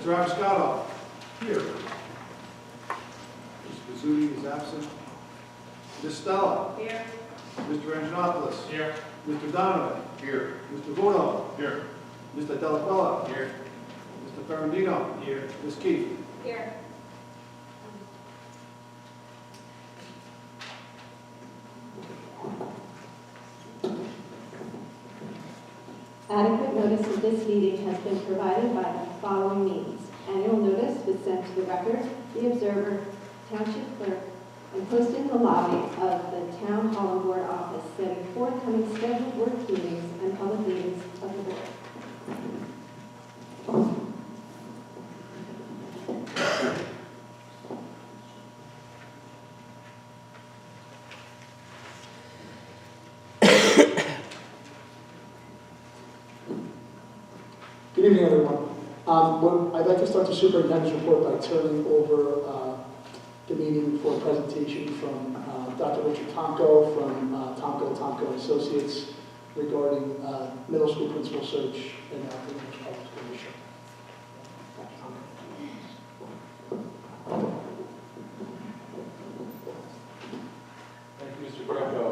Mr. Abiscato. Here. Mr. Pizzuti is absent. Ms. Stella. Here. Mr. Angelopoulos. Here. Mr. Donovan. Here. Mr. Vuno. Here. Mr. Delaquila. Here. Mr. Ferrandino. Here. Ms. Keefe. Here. Adequate notice of this meeting has been provided by the following means. Annual notice was sent to the Record, the Observer, Township Clerk, and posted in the lobby of the Town Hall and Board office, setting forthcoming scheduled work meetings and public meetings of the Board. Good evening, everyone. I'd like to start the superintendent's report by turning over the meeting for a presentation from Dr. Richard Tomko from Tomko Associates regarding middle school principal search in the Lyndhurst Public School District. Dr. Tomko. Thank you, Mr. Greco.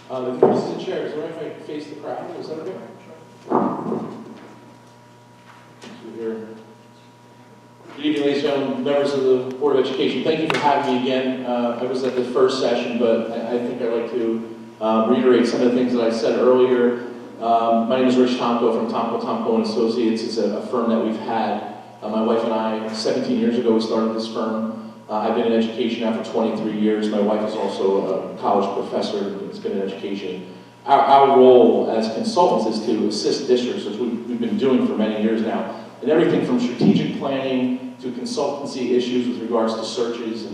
The first is the chair. Is it all right if I face the crowd? Is that okay? Here. Good evening, ladies and gentlemen, members of the Board of Education. Thank you for having me again. I was at the first session, but I think I'd like to reiterate some of the things that I said earlier. My name is Rich Tomko from Tomko Associates. It's a firm that we've had. My wife and I, 17 years ago, we started this firm. I've been in education now for 23 years. My wife is also a college professor. It's been in education. Our role as consultants is to assist districts, which we've been doing for many years now, and everything from strategic planning to consultancy issues with regards to searches,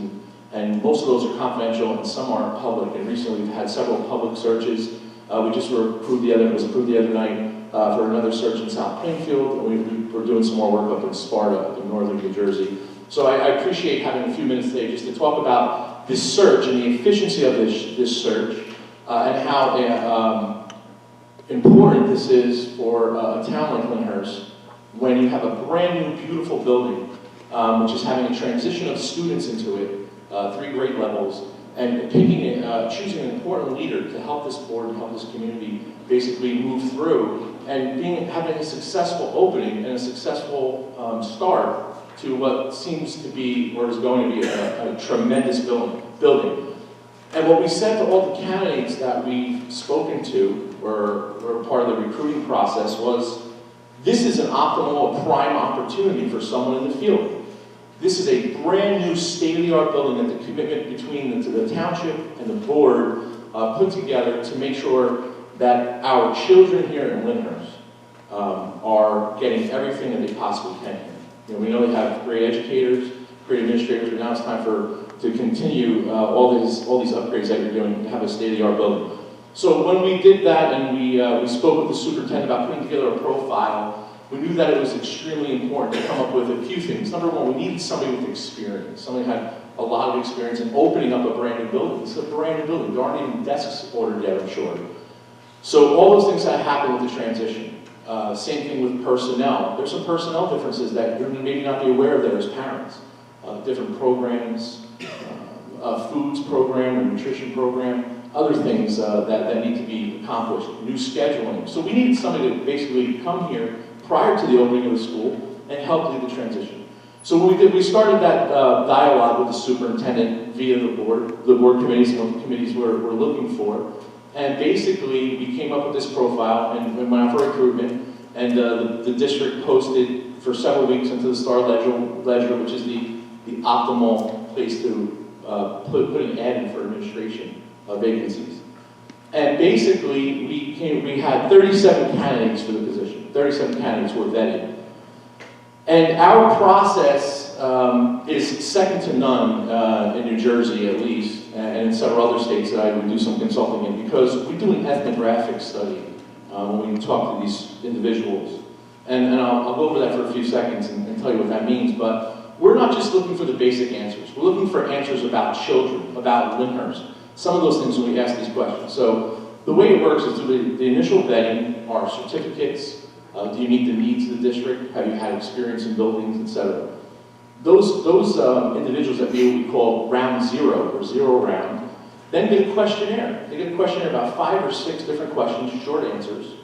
and most of those are confidential and some are public. And recently we've had several public searches. We just were approved the other night for another search in South Plainfield, and we're doing some more work up in Sparta, up in northern New Jersey. So I appreciate having a few minutes today just to talk about this search and the efficiency of this search, and how important this is for a town like Lyndhurst when you have a brand new, beautiful building, which is having a transition of students into it, 3 grade levels, and choosing an important leader to help this board and help this community basically move through, and having a successful opening and a successful start to what seems to be, or is going to be, a tremendous building. And what we said to all the candidates that we've spoken to, or part of the recruiting process, was this is an optimal, a prime opportunity for someone in the field. This is a brand new state-of-the-art building that the commitment between the township and the board put together to make sure that our children here in Lyndhurst are getting everything that they possibly can here. You know, we know they have great educators, great administrators, but now it's time to continue all these upgrades that you're doing to have a state-of-the-art building. So when we did that and we spoke with the superintendent about putting together a profile, we knew that it was extremely important to come up with a few things. Number one, we needed somebody with experience. Somebody who had a lot of experience in opening up a brand new building. It's a brand new building. There aren't even desks ordered yet, I'm sure. So all those things that happened with the transition. Same thing with personnel. There's some personnel differences that you're maybe not be aware of there as parents. Different programs, foods program, a nutrition program, other things that need to be accomplished, new scheduling. So we needed somebody to basically come here prior to the opening of the school and help lead the transition. So what we did, we started that dialogue with the superintendent via the board committees and what the committees were looking for. And basically, we came up with this profile and went out for recruitment, and the district posted for several weeks into the Star Ledger, which is the optimal place to put an ad in for administration vacancies. And basically, we had 37 candidates for the position. 37 candidates were vetted. And our process is second to none in New Jersey, at least, and in several other states that I would do some consulting in, because we do an ethnographic study when we talk to these individuals. And I'll go over that for a few seconds and tell you what that means. But we're not just looking for the basic answers. We're looking for answers about children, about Lyndhurst. Some of those things when we ask these questions. So the way it works is through the initial vetting, our certificates, Do you meet the needs of the district? Have you had experience in buildings, etc.? Those individuals that we call round zero or zero round then get a questionnaire. They get a questionnaire about 5 or 6 different questions, short answers.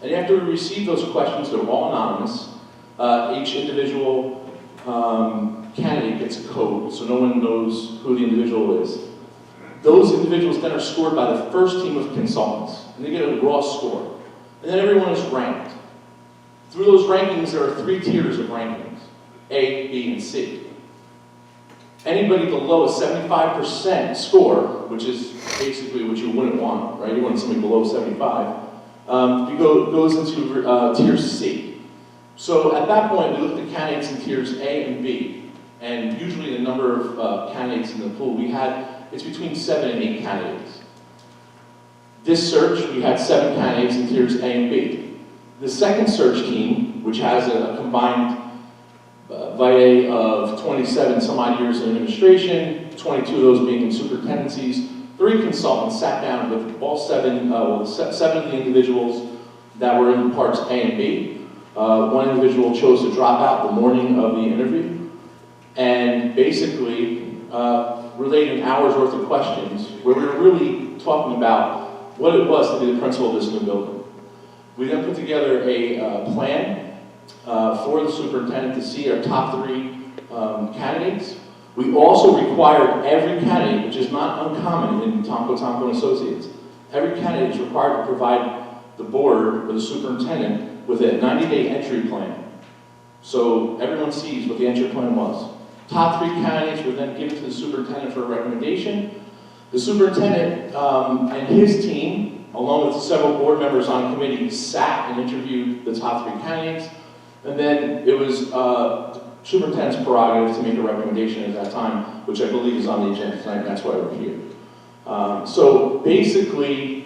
And after we receive those questions, they're all anonymous. Each individual candidate gets a code, so no one knows who the individual is. Those individuals then are scored by the first team of consultants, and they get a raw score. And then everyone is ranked. Through those rankings, there are 3 tiers of rankings, A, B, and C. Anybody below a 75% score, which is basically what you wouldn't want, right? You want somebody below 75, goes into tier C. So at that point, we looked at candidates in tiers A and B, and usually the number of candidates in the pool we had, it's between 7 and 8 candidates. This search, we had 7 candidates in tiers A and B. The second search team, which has a combined vitae of 27 some odd years in administration, 22 of those being in superintendencies, 3 consultants sat down with all 7 of the individuals that were in parts A and B. One individual chose to drop out the morning of the interview and basically relayed an hour's worth of questions where we were really talking about what it was to be the principal of this new building. We then put together a plan for the superintendent to see our top 3 candidates. We also required every candidate, which is not uncommon in Tomko and Associates, every candidate is required to provide the board or the superintendent with a 90-day entry plan. So everyone sees what the entry plan was. Top 3 candidates were then given to the superintendent for a recommendation. The superintendent and his team, along with several board members on committee, sat and interviewed the top 3 candidates. And then it was superintendent's prerogative to make a recommendation at that time, which I believe is on the agenda tonight, and that's why we're here. So basically,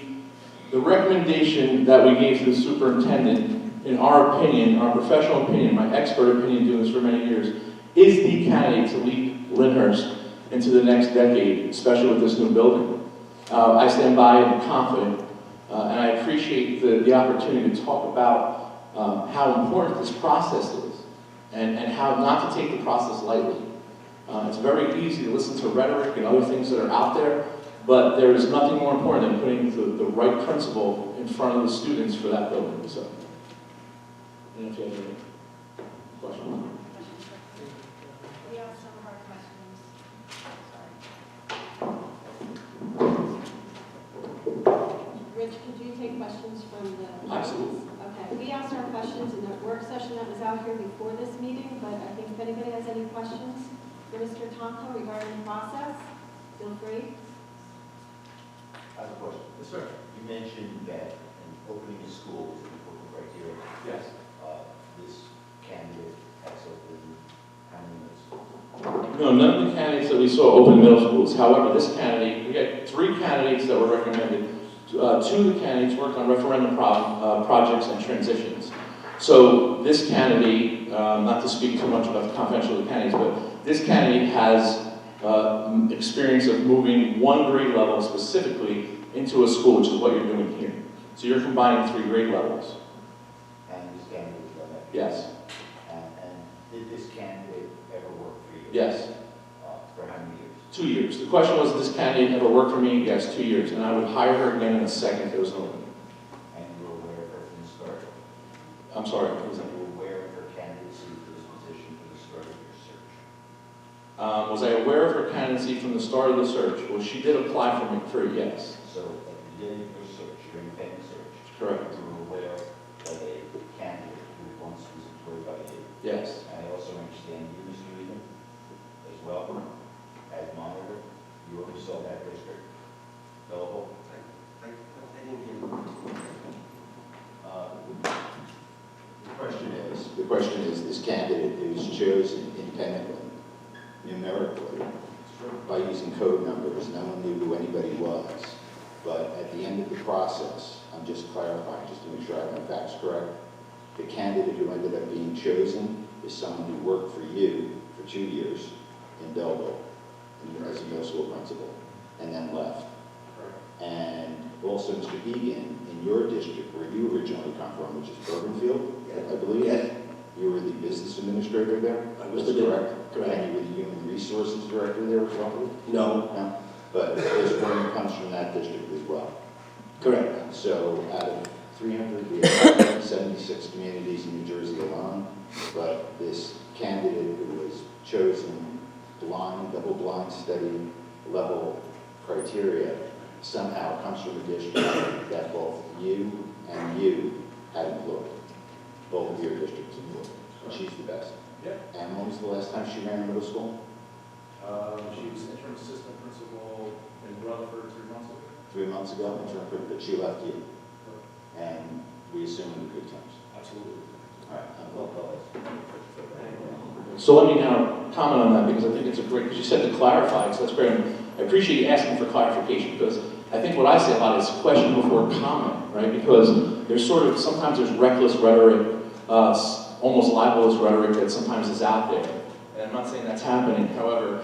the recommendation that we gave to the superintendent, in our opinion, our professional opinion, my expert opinion doing this for many years, is the candidate to lead Lyndhurst into the next decade, especially with this new building. I stand by and I'm confident, and I appreciate the opportunity to talk about how important this process is, and how not to take the process lightly. It's very easy to listen to rhetoric and other things that are out there, but there is nothing more important than putting the right principle in front of the students for that building. So, I don't know if you have any questions. We have some of our questions. Sorry. Rich, could you take questions from the audience? Absolutely. Okay. We asked our questions in the work session that was out here before this meeting, but I think if anybody has any questions for Mr. Tonko regarding the process, feel free. I have a question. Yes, sir. You mentioned that in opening a school is an important criteria. Yes. This candidate has opened how many middle schools? No, none of the candidates that we saw open middle schools. However, this candidate, we had 3 candidates that were recommended. 2 of the candidates worked on referendum projects and transitions. So this candidate, not to speak too much about the confidential of the candidates, but this candidate has experience of moving 1 grade level specifically into a school, which is what you're doing here. So you're combining 3 grade levels. And this candidate has done that? Yes. And did this candidate ever work for you? Yes. For how many years? 2 years. The question was, did this candidate ever work for me? Yes, 2 years. And I would hire her again in a second if it was open. And you were aware of her from the start? I'm sorry, what was that? You were aware of her candidacy for this position from the start of your search? Was I aware of her candidacy from the start of the search? Well, she did apply for me for a yes. So at the beginning of your search, your independent search, Correct. you were aware of a candidate who once was employed by you? Yes. And I also understand you, Mr. Eden, as well, as monitor, you oversaw that district, Belleville. I didn't hear. The question is, this candidate is chosen independently, numerically, by using code numbers. No one knew who anybody was. But at the end of the process, I'm just clarifying, just to make sure I have my facts correct, the candidate who ended up being chosen is someone who worked for you for 2 years in Belleville as a middle school principal, and then left. And Also, Mr. Egan, in your district, where you originally come from, which is Bergenfield, I believe? Yes. You were the business administrator there? I was That's the- correct? correct. And you were the human resources director there as well? No, No? But this firm comes from that district as well. correct. So out of 376 communities in New Jersey alone, but this candidate who was chosen blind, double-blind study level criteria somehow comes from a district that both you and you had employed. Both of your districts employed. And she's the best. Yep. And when was the last time she ran a middle school? She was interim assistant principal in Rutherford 3 months ago. 3 months ago, but she left you. And we assume in good terms. Absolutely. All right, I'm well So let me now comment on that, because I think it's a great, because you said to clarify, so that's great. I appreciate you asking for clarification, because I think what I say a lot is question before comment, right? Because there's sort of, sometimes there's reckless rhetoric, almost libelous rhetoric that sometimes is out there. And I'm not saying that's happening. However,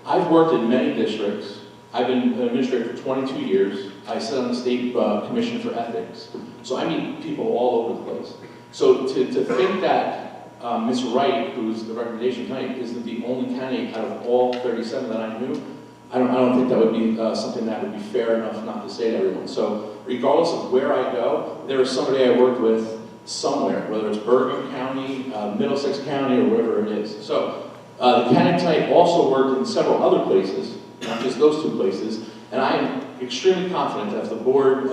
I've worked in many districts. I've been an administrator for 22 years. I sit on the state commission for ethics. So I meet people all over the place. So to think that Ms. Wright, who's the recommendation tonight, is the only candidate out of all 37 that I knew, I don't think that would be something that would be fair enough not to say to everyone. So regardless of where I go, there is somebody I worked with somewhere, whether it's Bergen County, Middlesex County, or wherever it is. So the candidate tonight also worked in several other places, not just those 2 places, and I am extremely confident that if the board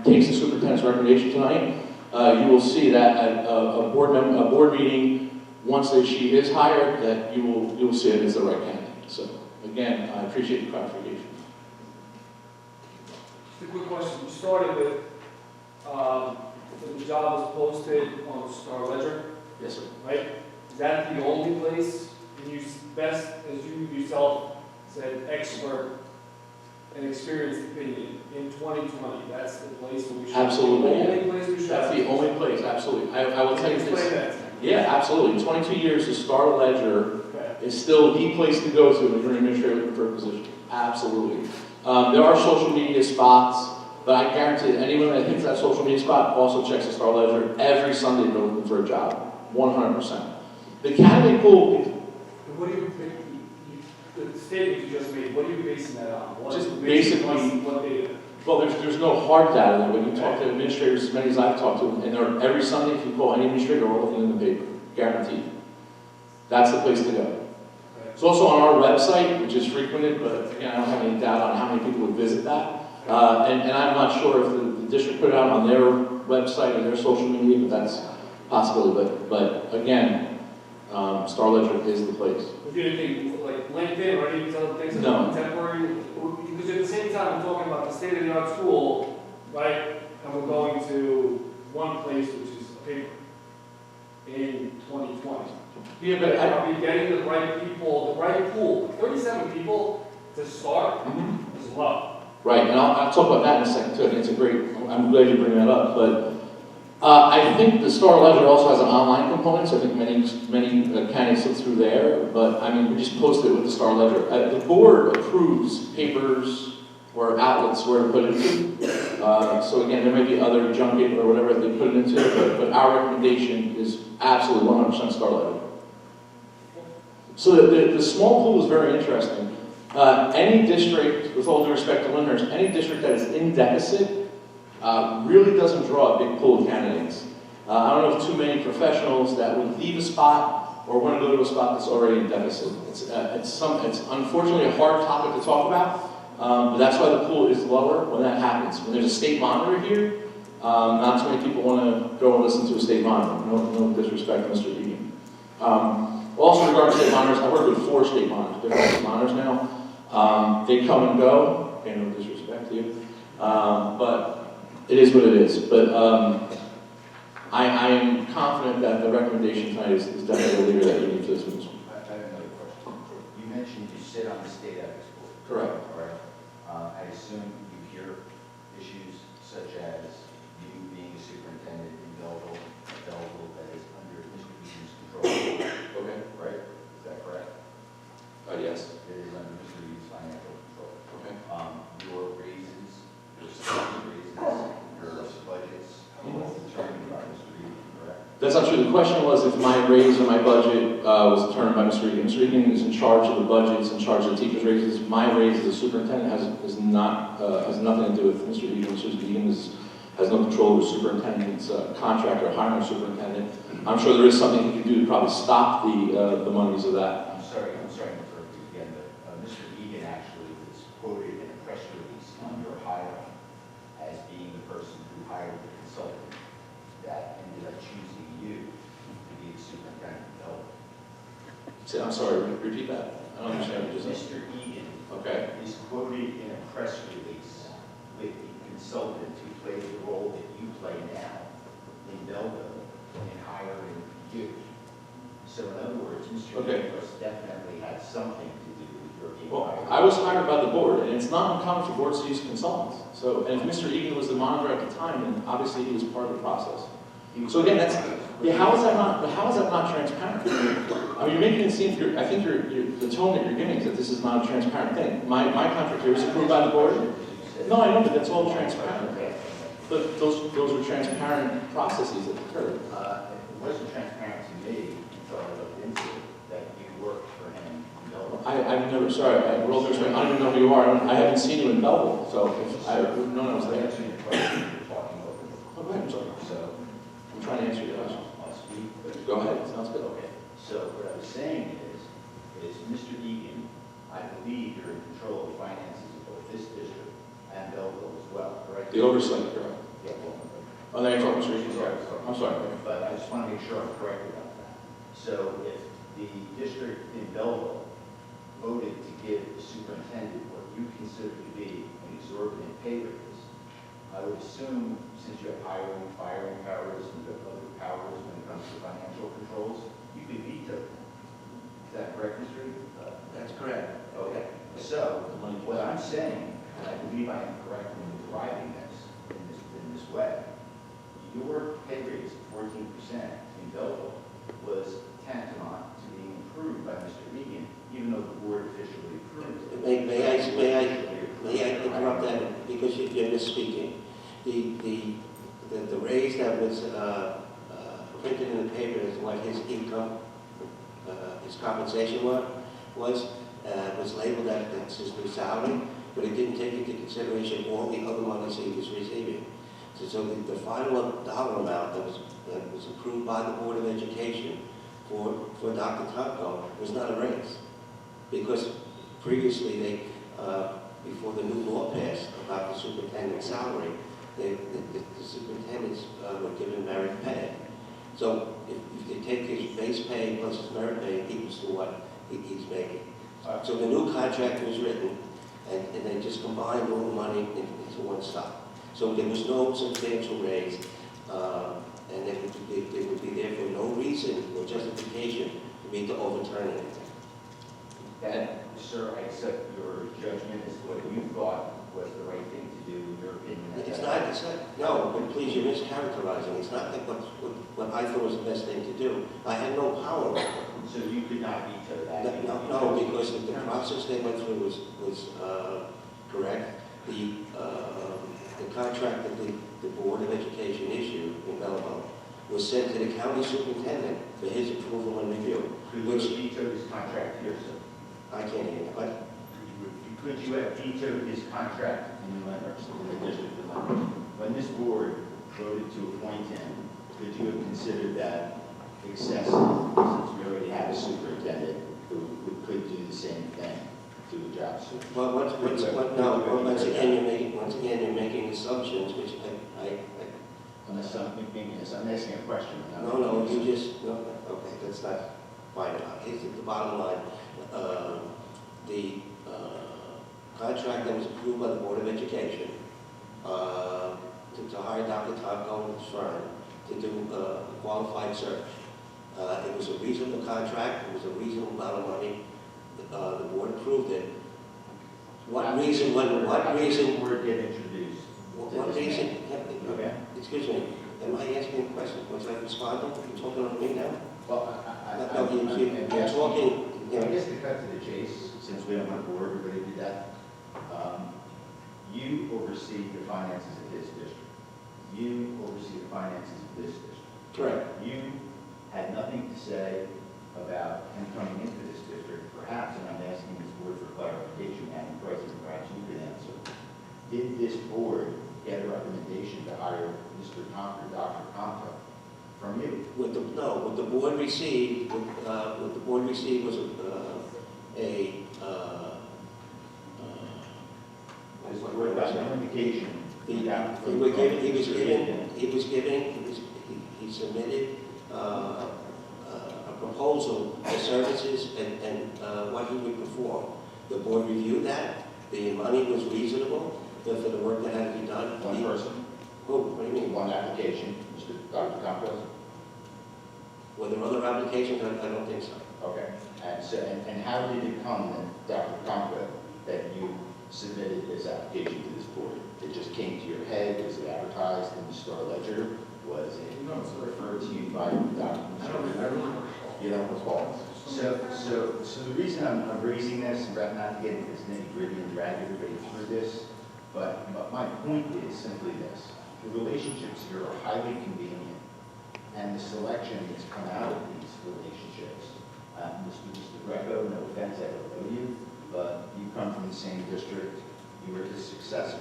takes the superintendent's recommendation tonight, you will see that at a board meeting, once that she is hired, that you will see it as the right candidate. So again, I appreciate the clarification. Just a quick question. You started with, the job was posted on the Star Ledger, Yes, sir. right? Is that the only place, and you best, as you yourself said, expert and experienced opinion in 2020? That's the place where we should. Absolutely, The yeah. only place we should. That's the only place, absolutely. I will tell you Explain this. that to me. Yeah, absolutely. 22 years, the Star Ledger Okay. is still the place to go to if you're an administrator looking for a position. Absolutely. There are social media spots, but I guarantee that anyone that hits that social media spot also checks the Star Ledger every Sunday if they're looking for a job. 100%. The candidate pool, What do you, the statement you just made, what are you basing that on? What Just information, basically- what data? well, there's no hard data there. When you talk to administrators, as many as I've talked to, and they're, every Sunday, if you call any administrator, they're all looking in the paper. Guaranteed. That's the place to go. Okay. It's also on our website, which is frequented, but again, I don't have any data on how many people would visit that. And I'm not sure if the district put it out on their website or their social media, but that's a possibility. But again, Star Ledger is the place. If you didn't think like LinkedIn or any of these other things, No. contemporary, because at the same time, we're talking about the state-of-the-art school, right? And we're going to one place, which is a paper, in 2020. Yeah, but I, Are we getting the right people, the right pool? 37 people to start is low. right, and I'll talk about that in a second too. I think it's a great, I'm glad you bring that up, but I think the Star Ledger also has an online component, so I think many candidates look through there, but I mean, we just post it with the Star Ledger. The board approves papers or outlets where to put it into. So again, there may be other junk paper or whatever they put it into, but our recommendation is absolutely 100% Star Ledger. So the small pool is very interesting. Any district, with all due respect to Lyndhurst, any district that is in deficit really doesn't draw a big pool of candidates. I don't know of too many professionals that would leave a spot or want to go to a spot that's already in deficit. It's unfortunately a hard topic to talk about, but that's why the pool is lower when that happens. When there's a state monitor here, not too many people want to go and listen to a state monitor. No disrespect to Mr. Egan. Also, regarding state monitors, I work with 4 state monitors, different state monitors now. They come and go, again, no disrespect to you, but it is what it is. But I am confident that the recommendation tonight is definitely the leader that you need for this movement. I have another question. You mentioned you sit on the state ethics board. Correct. Correct. I assume you hear issues such as you being a superintendent in Belleville that is under Mr. Egan's control. Okay. Right? Is that correct? Yes. It is under Mr. Egan's financial control. Okay. Your raises, your salary That's not true. The question was if my raise or my budget was determined by Mr. Egan. Mr. Egan is in charge of the budgets, in charge of the teachers' raises. My raise as a superintendent has nothing to do with Mr. Egan. Mr. Egan has no control over the superintendent's contract or hiring a superintendent. I'm sure there is something he could do to probably stop the monies of that. I'm sorry to interrupt you again, but Mr. Egan actually was quoted in a press release on your hiring as being the person who hired the consultant that ended up choosing you to be the superintendent. I'm sorry, repeat that. I don't understand what you just said. Mr. Egan Okay. is quoted in a press release with the consultant who played the role that you play now in Belleville in hiring you. So in other words, Mr. Okay. Egan definitely had something to do with your being Well, hired. I was hired by the board, and it's not uncommon for boards to use consultants. So, and if Mr. Egan was the monitor at the time, then obviously he was part of the process. So again, how is that not transparent? I mean, you're making it seem, I think the tone that you're giving is that this is not a transparent thing. My contract here was approved by the board. No, I know, but that's all transparent. But those were transparent processes that occurred. It wasn't transparent to me until I looked into it, that you worked for him in Belleville. I've never, sorry, I don't even know who you are. I haven't seen you in Belleville, so if I would know I was there. Answering the question you're talking over. Oh, go ahead, I'm sorry. So, I'm trying to answer your question. I'll speak, but Go ahead, sounds good. okay. So what I was saying is Mr. Egan, I believe you're in control of the finances of both this district and Belleville as well, correct? The oversight, correct? Yeah, well, Oh, there you go, Mr. Egan. sorry. I'm sorry. But I just want to make sure I'm correct about that. So if the district in Belleville voted to give the superintendent what you consider to be an exorbitant pay raise, I would assume, since you have hiring, firing powers, and the other powers when it comes to financial controls, you could veto them. Is that correct, Mr. Egan? That's correct. Okay. So what I'm saying, and I believe I am correct in deriving this in this way, your pay raise of 14% in Belleville was tantamount to being approved by Mr. Egan, even though the board officially approved it. May I interrupt that because you're misspeaking? The raise that was printed in the paper is what his income, his compensation was labeled that's his new salary, but it didn't take into consideration all the other monies he was receiving. So the final dollar amount that was approved by the Board of Education for Dr. Tonko was not a raise. Because previously they, before the new law passed about the superintendent's salary, the superintendents were given merit pay. So if they take his base pay plus his merit pay, it equals to what he's making. So the new contract was written, and they just combined all the money into one stop. So there was no substantial raise, and there would be therefore no reason or justification for me to overturn anything. That, sir, I accept your judgment as what you thought was the right thing to do, in your opinion. It's not, no, but please, you're mischaracterizing. It's not that what I thought was the best thing to do. I had no power over it. So you could not veto that? No, because the process they went through was correct. The contract that the Board of Education issued in Belleville was sent to the county superintendent for his approval and review. Could you have vetoed his contract here, sir? I can't hear you, but Could you have vetoed his contract in Lyndhurst, in the district of Lyndhurst? When this board voted to appoint him, could you have considered that excessive, since we already have a superintendent who could do the same thing to the job? well, once again you're making assumptions, which Unless I'm asking a question. okay, that's not fine. It's at the bottom line. The contract that was approved by the Board of Education to hire Dr. Tonko and his firm to do a qualified search. It was a reasonable contract. It was a reasonable amount of money. The board approved it. What reason? Word get introduced? What reason? Okay. Excuse me. Am I asking a question? Was I responding? You're talking to me now? Well, You're talking. I guess to cut to the chase, since we don't want to bore everybody to death, you oversee the finances of his district. You oversee the finances of this district. Correct. You had nothing to say about him coming into this district, perhaps, and I'm asking this board for clarification, and President, perhaps you could answer. Did this board get a recommendation to hire Mr. Conker, Dr. Conker, from you? What the board received, was This board got no indication. He submitted a proposal for services and what he would perform. The board reviewed that, the money was reasonable for the work that had to be done. One person, Who, what do you mean? one application, Mr. Dr. Conker? Were there other applications? I don't think so. Okay. And so, and how did it come then, Dr. Conker, that you submitted this application to this board? It just came to your head? Was it advertised in the Star Ledger? Was it referred to you by Dr. You don't recall? So the reason I'm raising this, and not to get into this nitty-gritty and drag everybody through this, but my point is simply this. The relationships here are highly convenient, and the selection that's come out of these relationships, Mr. Greco, no offense, I don't know you, but you come from the same district. You were his successor.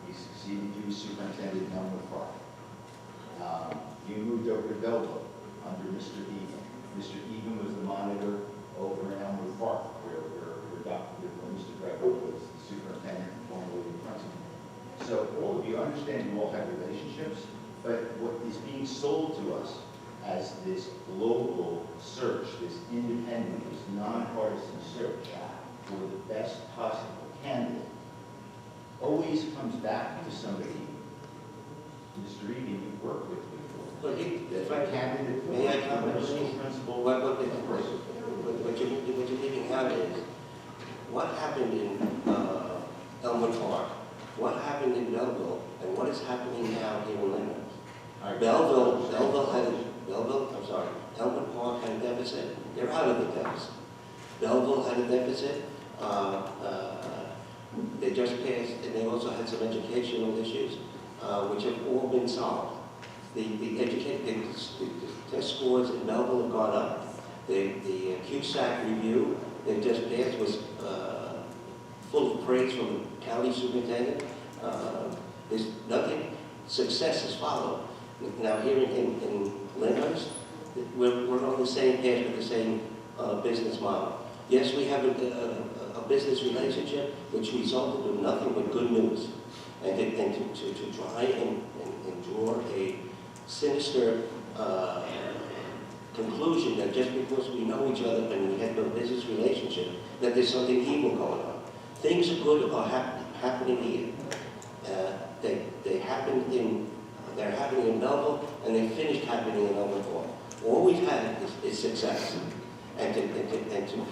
He succeeded you as superintendent in Elmwood Park. You moved over to Belleville under Mr. Egan. Mr. Egan was the monitor over in Elmwood Park, where Mr. Greco was the superintendent and formerly the principal. So all of you, I understand you all have relationships, but what is being sold to us as this global search, this independent, this nonpartisan search for the best possible candidate, always comes back to somebody, Mr. Egan, you've worked with before. But The candidate for May I the comment? middle school principal. What you're leaving out is, what happened in Elmwood Park, what happened in Belleville, and what is happening now here in Lyndhurst. Elmwood Park had a deficit. They're out of the deficit. Belleville had a deficit. They just passed, and they also had some educational issues, which have all been solved. The test scores in Belleville have gone up. The CUSAC review they just passed was full of praise from the county superintendent. There's nothing, success is followed. Now here in Lyndhurst, we're on the same page with the same business model. Yes, we have a business relationship which resulted in nothing but good news. And to try and draw a sinister conclusion that just because we know each other and we have no business relationship, that there's something evil going on. Things are good are happening here. They're happening in Belleville, and they finished happening in Elmwood Park. All we've had is success. And to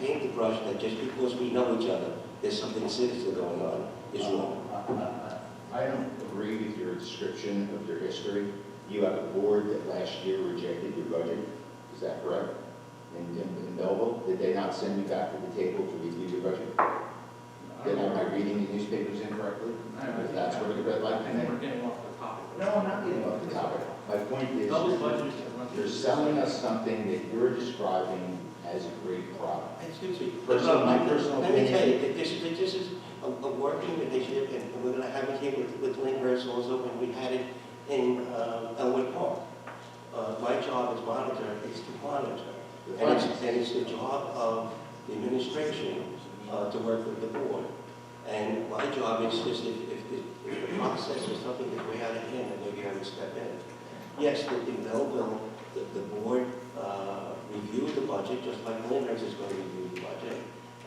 paint the brush that just because we know each other, there's something sinister going on is wrong. I don't agree with your description of your history. You have a board that last year rejected your budget. Is that correct? In Belleville, did they not send you back to the table to review your budget? Am I reading the newspapers incorrectly? If that's what it read like to me. We're getting off the topic. No, I'm not getting off the topic. My point is, Double budget. you're selling us something that you're describing as a great product. Excuse me. My personal Let me tell you, opinion. this is a working initiative, and we're going to have it here with Lyndhurst also when we had it in Elmwood Park. My job as monitor is to monitor. And it's the job of the administration to work with the board. And my job is just if the process or something is way out of hand, then maybe I would step in. Yes, in Belleville, the board reviewed the budget, just like Lyndhurst is going to review the budget.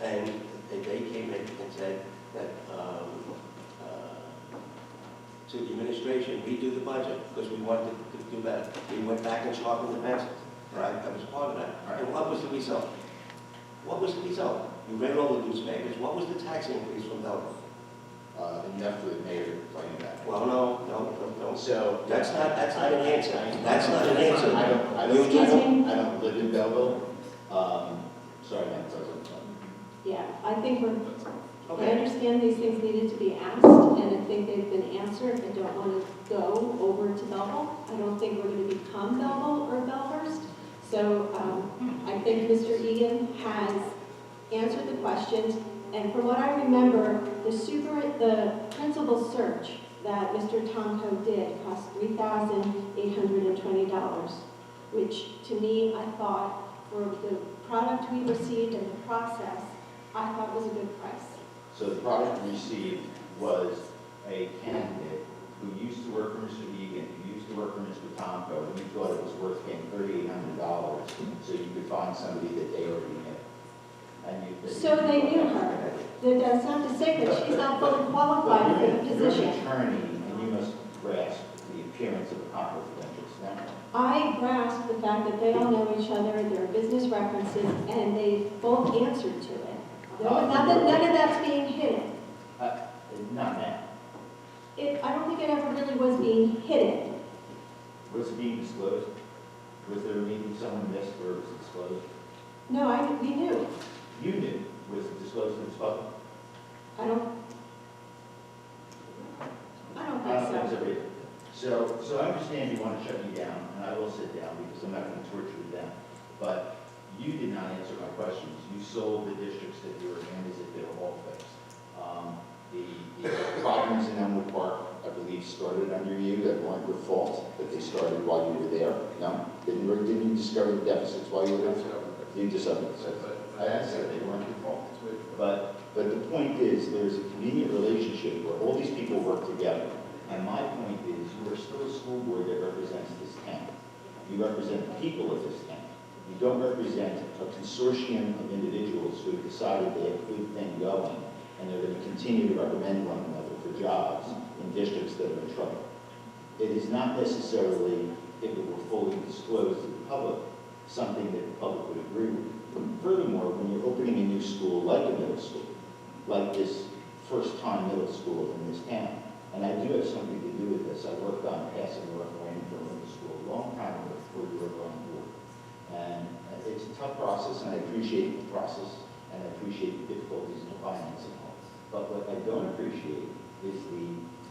And they came in and said that to the administration, we do the budget because we wanted to do better. We went back and sharpened the pencil. Right? I was part of that. Right. And what was the result? What was the result? You read all the newspapers. What was the tax increase from Belleville? Enough for the mayor to claim that. Well, no. So That's not an answer. That's not an answer. I don't live in Belleville. Sorry, Madam President. Yeah, I think I Okay. understand these things needed to be asked, and I think they've been answered. I don't want to go over to Belleville. I don't think we're going to become Belleville or questions. And from what I remember, the principal search that Mr. Tomko did cost $3,820, which to me, I thought, for the product we received and the process, I thought was a good price. So the product received was a candidate who used to work for Mr. Egan, who used to work for Mr. Tomko, and you thought it was worth paying $3,800 so you could find somebody that they already knew. And So they knew her. That's not to say that she's not fully qualified for the You're an position. attorney, and you must grasp the appearance of a conflict of interest. Now, I grasp the fact that they all know each other, their business references, and they both answered to it. None of that's being hidden. not now. I don't think it ever really was being hidden. Was it being disclosed? Was there maybe someone missed where it was disclosed? No, we knew. You knew. Was it disclosed to the public? I don't think so. So I understand you want to shut me down, and I will sit down because I'm not going to torture you down. But you did not answer my questions. You sold the districts that you were in as if they were all fixed. The problems in Elmwood Park, I believe, started under you, that weren't your fault, that they started while you were there. No? Didn't you discover the deficits while you were there? You discovered it. I said they weren't your fault. But the point is, there's a convenient relationship where all these people work together. And my point is, you are still a school board that represents this town. You represent the people of this town. You don't represent a consortium of individuals who have decided they have a good thing going, and they're going to continue to recommend one another for jobs in districts that are in trouble. It is not necessarily, if it were fully disclosed to the public, something that the public would agree with. Furthermore, when you're opening a new school, like a middle school, like this first-time middle school in this town, and I do have something to do with this. I worked on passing North Wayne for middle school a long time ago before you were on board. And it's a tough process, and I appreciate the process, and I appreciate the difficulties in financing it. But what I don't appreciate is the,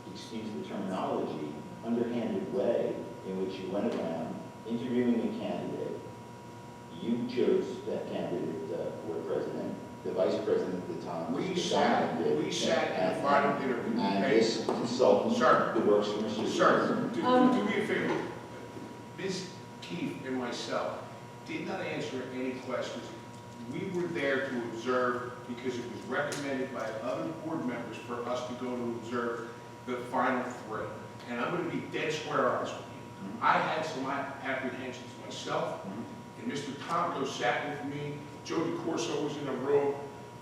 excuse the terminology, underhanded way in which you went around interviewing a candidate. You chose that candidate for president. The vice president at the time was We the sat Donald did. in the final interview. And this consultant Sir. who works for Mr. Sir, do me a favor. Ms. Keefe and myself did not answer any questions. We were there to observe because it was recommended by other board members for us to go to observe the final three. And I'm going to be dead square honest with you. I had some apprehensions myself, and Mr. Tomko sat with me. Joe DeCorso was in the room,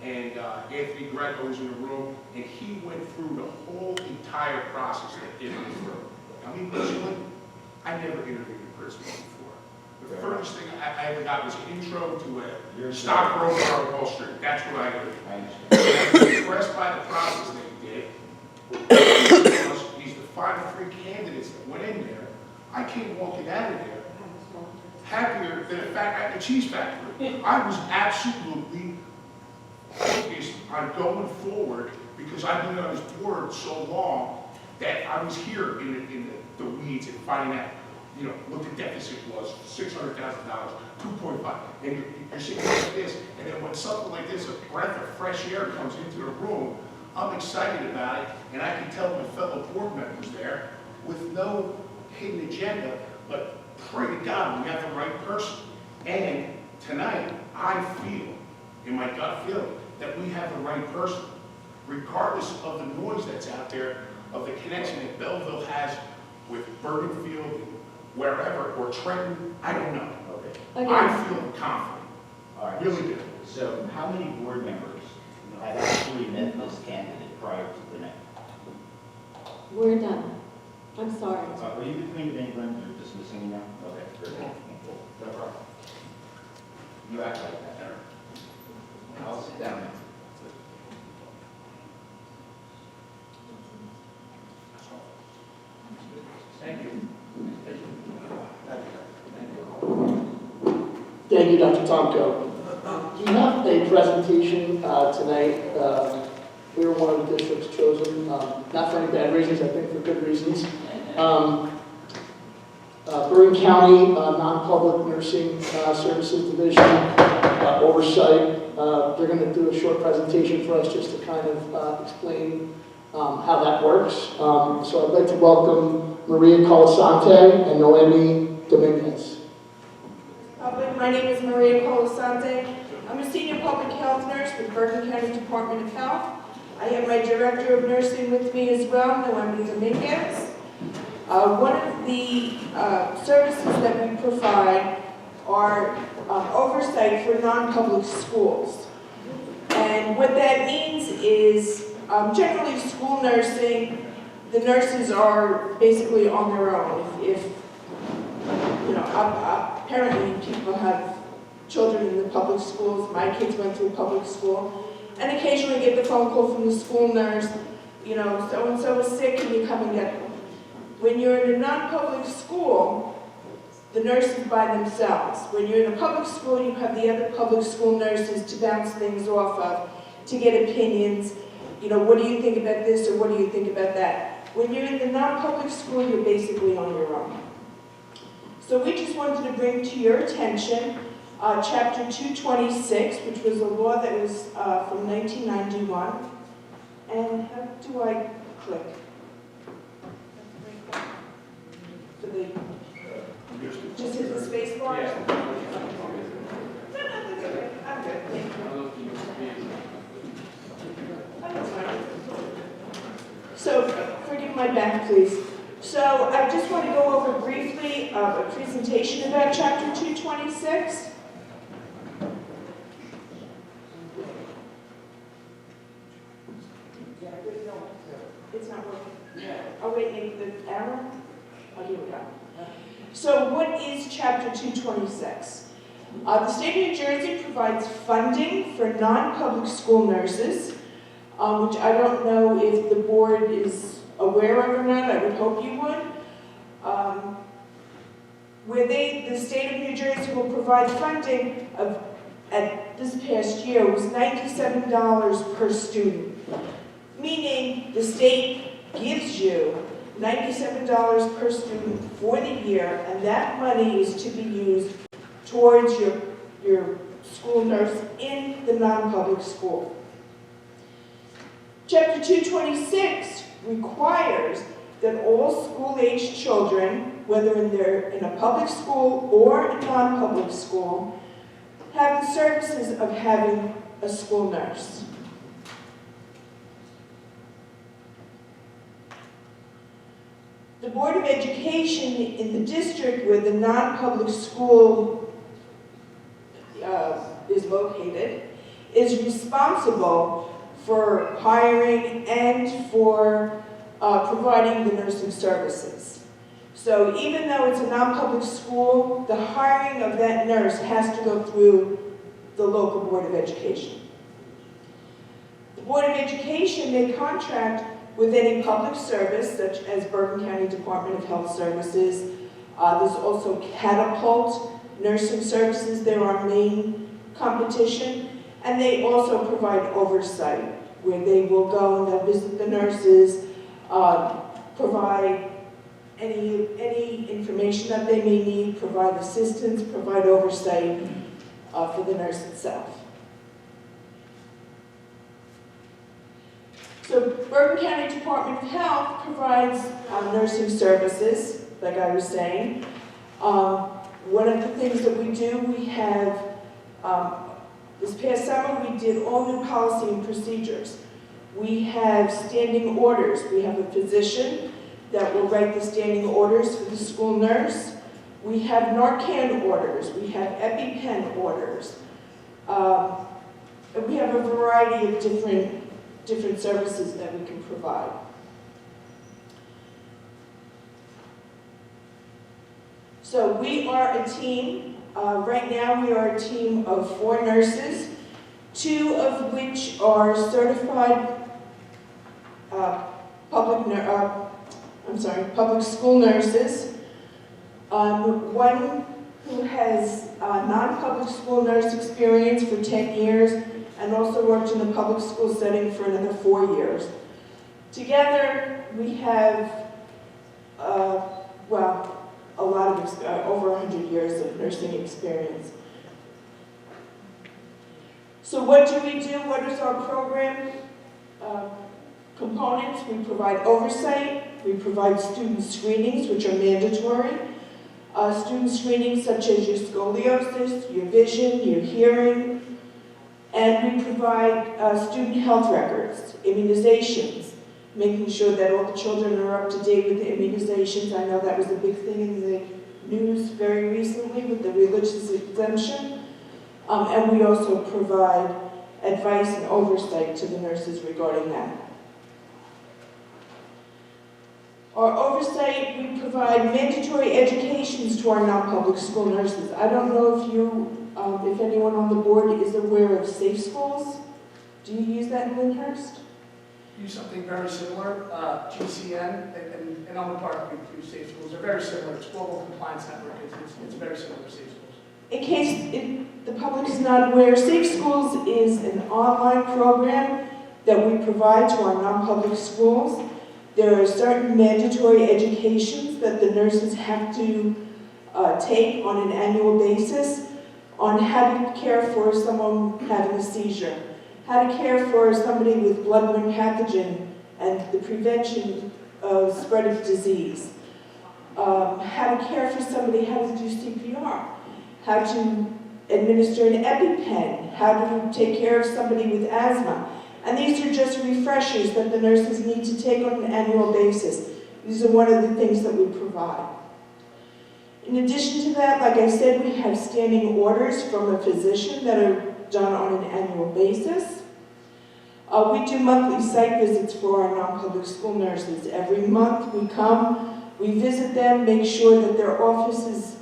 and Anthony Greco was in the room, and he went through the whole entire process that it went through. I mean, personally, I never interviewed a principal before. The first thing I ever got was an intro to a stockbroker on Wall Street. That's what I did. I understand. I was impressed by the process that he did. Because he's the final three candidates that went in there. I came walking out of there happier than a fat at the cheese factory. I was absolutely focused on going forward because I've been on this board so long that I was here in the weeds and finding out, you know, what the deficit was, $600,000, 2.5, and you're sitting like this, and then when something like this, a breath of fresh air comes into the room, I'm excited about it, and I can tell my fellow board members there with no hidden agenda, but pray to God we have the right person. And tonight, I feel, in my gut feeling, that we have the right person, regardless of the noise that's out there, of the connection that Belleville has with Bergenfield and wherever, or Trenton, I don't know. Okay. Again, I feel confident, All right. really do. So how many board members have actually met this candidate prior to tonight? we're done. I'm sorry. Are you between England or dismissing me now? Okay, very good. No problem. You act like that. I'll sit down now. Thank you. Thank you, Dr. Tomko. You have a presentation tonight. We were one of the districts chosen, not for any bad reasons, I think for good reasons. Bergen County Non-Public Nursing Services Division oversight. They're going to do a short presentation for us just to kind of explain how that works. So I'd like to welcome Maria Colasante and Noemi Dominguez. My name is Maria Colasante. I'm a senior public health nurse with Bergen County Department of Health. I have my director of nursing with me as well, Noemi Dominguez. One of the services that we provide are oversight for non-public schools. And what that means is generally school nursing, the nurses are basically on their own. If you know, apparently people have children in the public schools. My kids went through public school. And occasionally get the phone call from the school nurse, you know, so-and-so is sick, can you come and get them? When you're in a non-public school, the nurses by themselves. When you're in a public school, you have the other public school nurses to bounce things off of, to get opinions. You know, what do you think about this or what do you think about that? When you're in the non-public school, you're basically on your own. So we just wanted to bring to your attention Chapter 226, which was a law that was from 1991. And how do I click? For the, just hit the space bar? Yeah. No, that's okay. I'm good. Thank you. Oh, that's fine. So, forgive my back, please. So, I just want to go over briefly a presentation about Chapter 226. It's not working. Oh, wait, maybe the arrow? Oh, here we go. So what is Chapter 226? The state of New Jersey provides funding for non-public school nurses, which I don't know if the board is aware of or not. I would hope you would. Where the state of New Jersey will provide funding of, at this past year, was $97 per student. Meaning the state gives you $97 per student for the year, and that money is to be used towards your school nurse in the non-public school. Chapter 226 requires that all school-aged children, whether they're in a public school or a non-public school, have the services of having a school nurse. The Board of Education in the district where the non-public school is located is responsible for hiring and for providing the nursing services. So even though it's a non-public school, the hiring of that nurse has to go through the local Board of Education. The Board of Education may contract with any public service, such as Bergen County Department of Health Services. There's also Catapult Nursing Services, they're our main competition. And they also provide oversight, where they will go and they'll visit the nurses, provide any information that they may need, provide assistance, provide oversight for the nurse itself. So Bergen County Department of Health provides nursing services, like I was saying. One of the things that we do, we have, this past summer we did all new policy and procedures. We have standing orders. We have a physician that will write the standing orders for the school nurse. We have Narcan orders. We have EpiPen orders. And we have a variety of different services that we can provide. So we are a team. Right now we are a team of 4 nurses, 2 of which are certified public school nurses. One who has non-public school nurse experience for 10 years and also worked in the public school setting for another 4 years. Together, we have, a lot of, over 100 years of nursing experience. So what do we do? What is our program components? We provide oversight. We provide student screenings, which are mandatory. Student screenings such as your scoliosis, your vision, your hearing. And we provide student health records, immunizations, making sure that all the children are up to date with the immunizations. I know that was a big thing in the news very recently with the religious exemption. And we also provide advice and oversight to the nurses regarding that. Our oversight, we provide mandatory educations to our non-public school nurses. I don't know if you, if anyone on the board is aware of Safe Schools. Do you use that in Lyndhurst? Use something very similar, GCN and Elmwood Park, we use Safe Schools. They're very similar. It's Global Compliance Network. It's very similar to Safe Schools. In case the public is not aware, Safe Schools is an online program that we provide to our non-public schools. There are certain mandatory educations that the nurses have to take on an annual basis on how to care for someone having a seizure, how to care for somebody with bloodborne pathogen and the prevention of spread of disease, how to care for somebody, how to do CPR, how to administer an EpiPen, how to take care of somebody with asthma. And these are just refreshers that the nurses need to take on an annual basis. These are one of the things that we provide. In addition to that, like I said, we have standing orders from a physician that are done on an annual basis. We do monthly site visits for our non-public school nurses. Every month we come, we visit them, make sure that their office is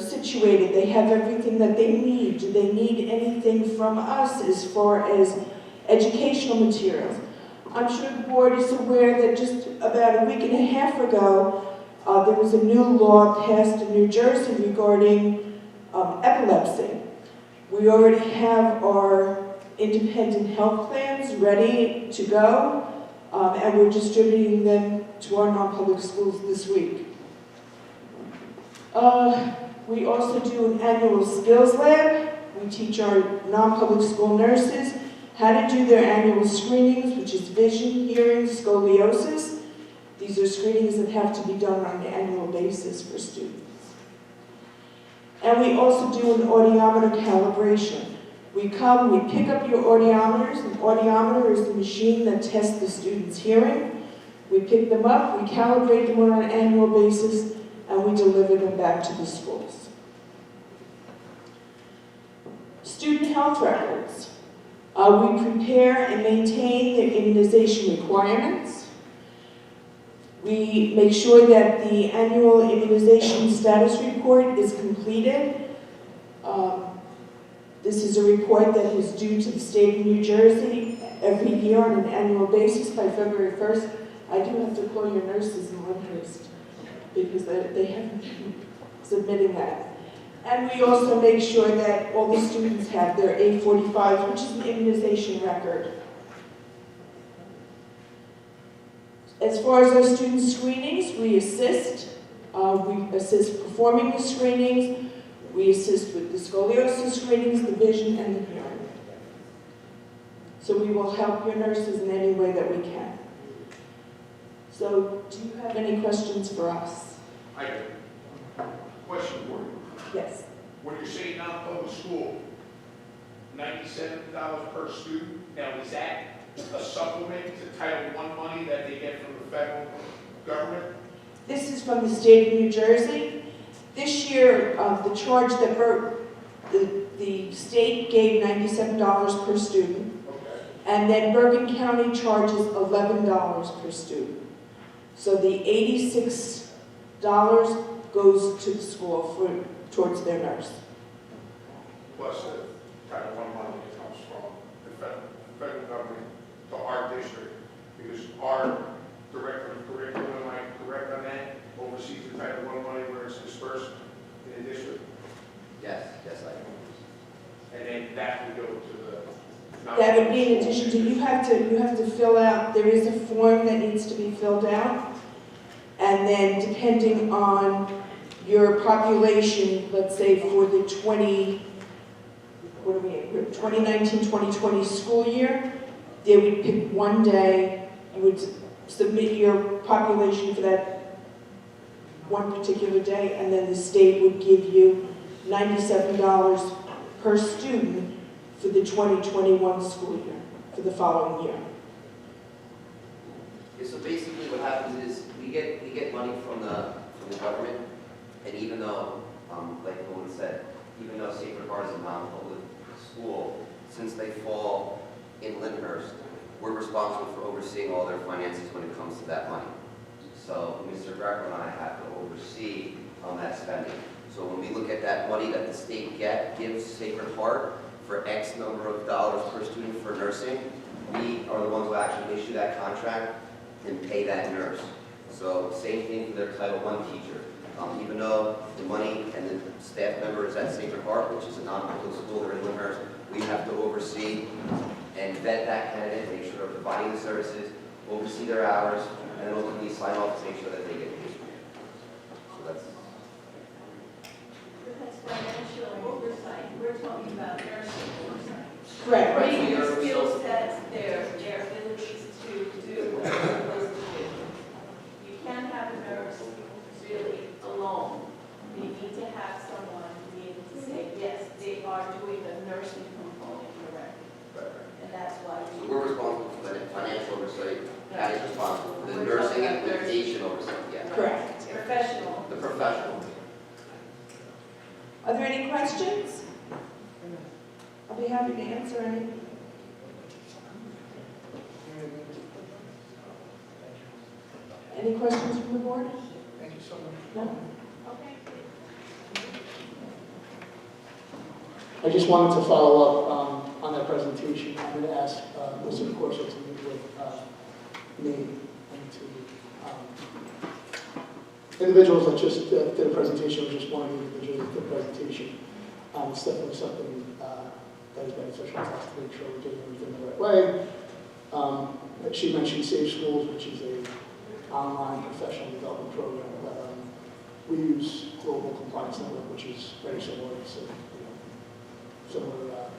situated. They have everything that they need. Do they need anything from us as far as educational materials? I'm sure the board is aware that just about a week and a half ago, there was a new law passed in New Jersey regarding epilepsy. We already have our independent health plans ready to go, and we're distributing them to our non-public schools this week. We also do an annual skills lab. We teach our non-public school nurses how to do their annual screenings, which is vision, hearing, scoliosis. These are screenings that have to be done on an annual basis for students. And we also do an audiometer calibration. We come, we pick up your audiometers. An audiometer is the machine that tests the student's hearing. We pick them up, we calibrate them on an annual basis, and we deliver them back to the schools. Student health records. We prepare and maintain the immunization requirements. We make sure that the annual immunization status report is completed. This is a report that is due to the state of New Jersey every year on an annual basis by February 1st. I do have to call your nurses in Lyndhurst because they haven't been submitting that. And we also make sure that all the students have their A45, which is an immunization record. As far as our student screenings, we assist. We assist performing the screenings. We assist with the scoliosis screenings, the vision, and the hearing. So we will help your nurses in any way that we can. So do you have any questions for us? I have a question for you. Yes. When you're saying non-public school, $97 per student, now is that a supplement to Title I money that they get from the federal government? This is from the state of New Jersey. This year, the charge that the state gave $97 per student, Okay. and then Bergen County charges $11 per student. So the $86 goes to the school towards their nurse. Plus the Title I money that comes from the federal government to our district, because our director of curriculum, am I correct on that, oversees the Title I money where it's dispersed in the district, Yes, I am. and then that would go to the. That would be in addition to, you have to fill out, there is a form that needs to be filled out, And then depending on your population, let's say for the 2019-2020 school year, they would pick one day, you would submit your population for that one particular day, and then the state would give you $97 per student for the 2021 school year, for the following year. Yeah, so basically what happens is we get money from the government, and even though, like the woman said, even though Sacred Heart is a non-public school, since they fall in Lyndhurst, we're responsible for overseeing all their finances when it comes to that money. So Mr. Greco and I have to oversee that spending. So when we look at that money that the state gives Sacred Heart for X number of dollars per student for nursing, we are the ones who actually issue that contract and pay that nurse. So same thing for their Title I teacher. Even though the money and the staff members at Sacred Heart, which is a non-public school, they're in Lyndhurst, we have to oversee and vet that candidate, make sure they're providing the services, oversee their hours, and then ultimately sign off to make sure that they get paid. So that's... That's financial oversight. We're talking about nursing oversight. Correct. Bringing your skill sets, their abilities to do what they're supposed to do. You can't have a nurse really alone. You need to have someone to be able to say, yes, they are doing the nursing component correctly. And that's why So we're responsible for the financial oversight, that is responsible for the nursing and implementation oversight, yeah. Correct. professional. The professional. Are there any questions? I'll be happy to answer any. Any questions from the board? Thank you so much. No? Okay. I just wanted to follow up on that presentation. I'm going to ask Mr. Corso to meet with me and to individuals that just did a presentation, or just one of the individuals that did a presentation. It's definitely something that is beneficial to us to make sure we're doing everything the right way. She mentioned Safe Schools, which is an online professional development program that we use Global Compliance Network, which is very similar to similar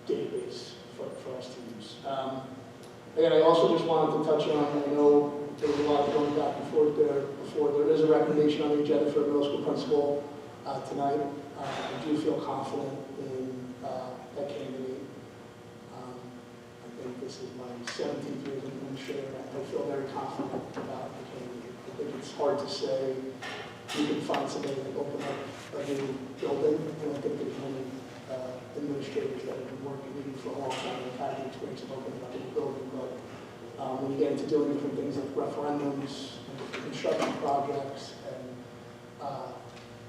database for us to use. Again, I also just wanted to touch on, I know there was a lot going back and forth there before. There is a recommendation on the agenda for a middle school principal tonight. I do feel confident in that candidate. I think this is my 17th year as an administrator, and I feel very confident about the candidate. I think it's hard to say you can find somebody that open up a new building. I don't think there's many administrators that have been working with you for a long time and have had the experience of opening up a new building. But when you get into doing different things like referendums and different construction projects and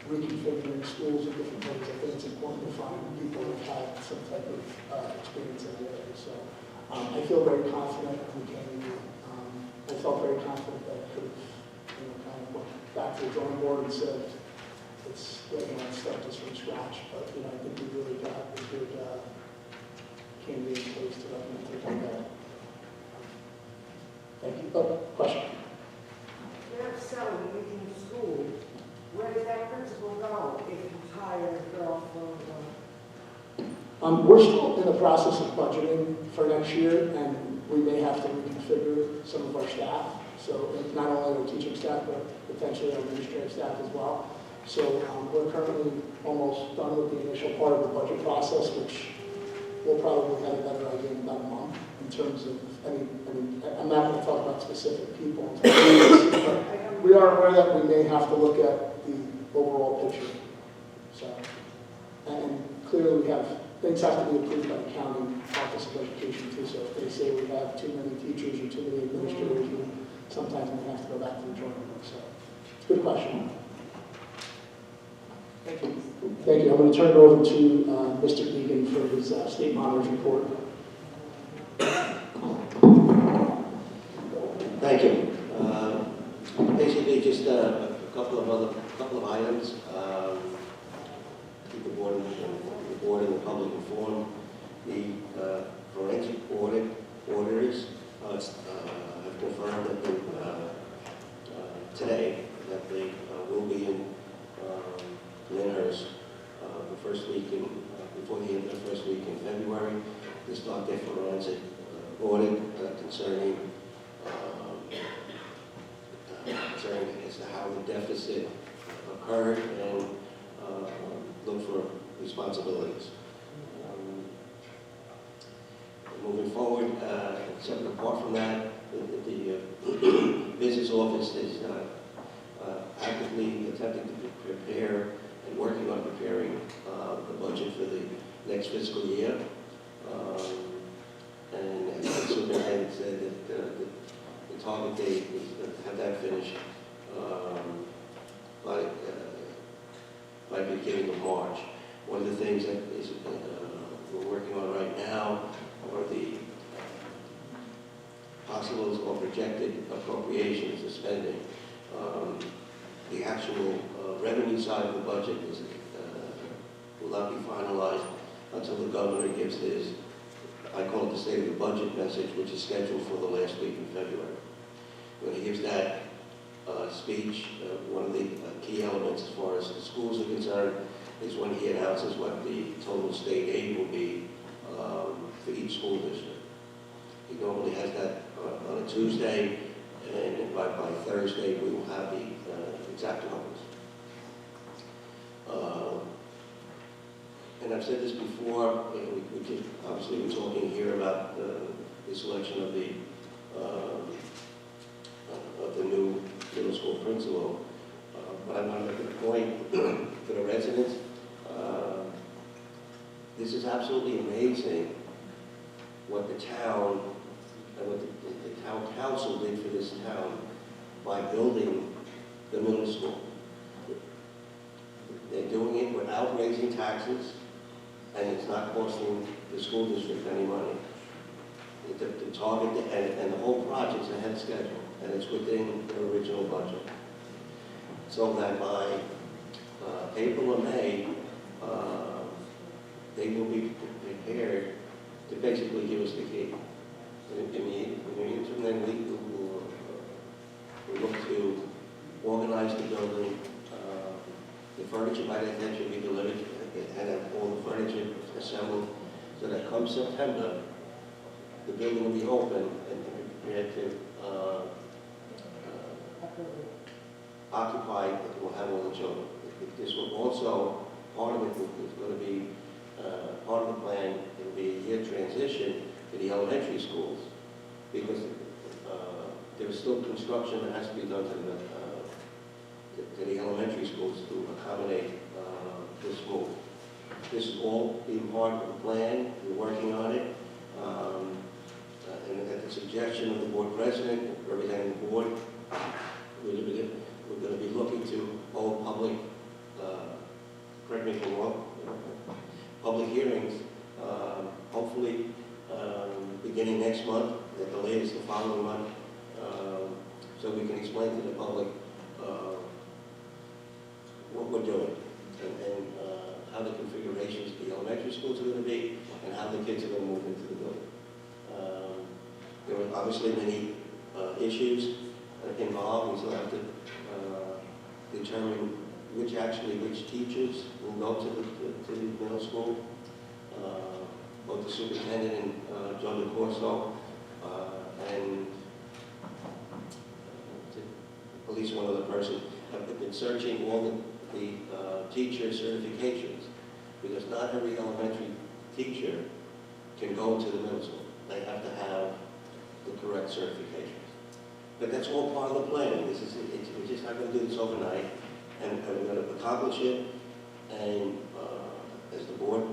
reconfiguring schools in different ways, I think it's important to find people who have had some type of experience in the area. So I feel very confident in the candidate. I felt very confident that I could have, kind of went back to the drawing board and said, let's start this from scratch. But I think we really got a good candidate in place to recommend to that. Thank you. Oh, question. They're selling within the school. Where does that principal go if you hire a girl from? We're still in the process of budgeting for next year, and we may have to reconfigure some of our staff. So not only our teaching staff, but potentially our administrative staff as well. So we're currently almost done with the initial part of the budget process, which we'll probably have a better idea in about a month in terms of, I'm not going to talk about specific people, but we are aware that we may have to look at the overall picture. So, and clearly we have, things have to be approved by the county Office of Education too. So if they say we have too many teachers or too many administrators, sometimes we have to go back to the drawing board. So it's a good question. Thank you. Thank you. I'm going to turn it over to Mr. Egan for his state monitor's report. Thank you. Basically, just a couple of items. Keep the board and the public informed. The forensic auditors have confirmed that the to start their forensic audit concerning as to how the deficit occurred and look for responsibilities. Moving forward, separate apart from that, the business office is actively attempting to prepare and working on preparing the budget for the next fiscal year. And as the superintendent said, that the target date is to have that finished by the beginning of March. One of the things that is we're working on right now are the possible or projected appropriations of spending. The actual revenue side of the budget is will not be finalized until the governor gives his, I call it the State of the Budget message, which is scheduled for the last week in February. When he gives that speech, one of the key elements as far as the schools are concerned is when he announces what the total state aid will be for each school district. He normally has that on a Tuesday, and by Thursday we will have the exact numbers. And I've said this before, obviously we're talking here about the selection of the new middle school principal, but I'm making a point for the residents. This is absolutely amazing what the town and what the town council did for this town by building the middle school. They're doing it without raising taxes, and it's not costing the school district any money. The target and the whole project's ahead of schedule, and it's within their original budget. So that by April or May, they will be prepared to basically give us the key. In the interim, then we look to organize the building. The furniture by then should be delivered, and have all the furniture assembled, so that come September, the building will be open and prepared to occupy. Will have all the children. This will also, part of it is going to be part of the plan. It will be a year transition to the elementary schools, because there is still construction that has to be done to the elementary schools to accommodate this move. This is all being part of the plan. We're working on it. And at the suggestion of the board president, representing the board, we're going to be looking to hold public, correct me if I'm wrong, public hearings, hopefully beginning next month, at the latest the following month, so we can explain to the public what we're doing and how the configurations of the elementary schools are going to be and how the kids are going to move into the building. There are obviously many issues involved. We still have to determine which teachers will go to the middle school. Both the superintendent and John DeCorso and at least one other person have been searching all the teacher certifications, because not every elementary teacher can go to the middle school. They have to have the correct certifications. But that's all part of the plan. We're just not going to do this overnight, and we're going to accomplish it. And as the board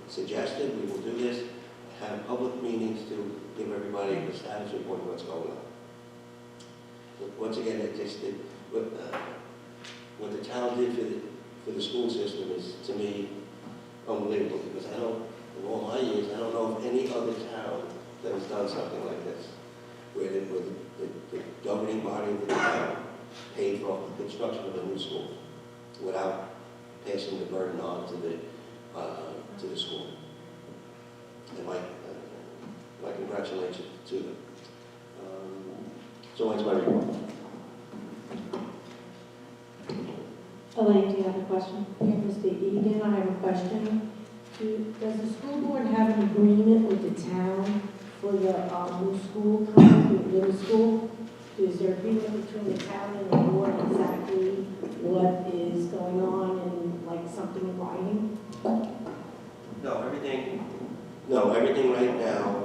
suggested, we will do this, have public meetings to give everybody a status report of what's going on. But once again, what the town did for the school system is, to me, unbelievable, because in all my years, I don't know of any other town that has done something like this, where the governing body of the town paid for the construction of a new school without passing the burden on to the school. And my congratulations to them. So that's my report. Elaine, do you have a question? Yeah, Mr. Egan, I have a question. Does the school board have an agreement with the town for the new school coming, the middle school? Is there agreement between the town and the board exactly what is going on and like something in writing? No, everything right now,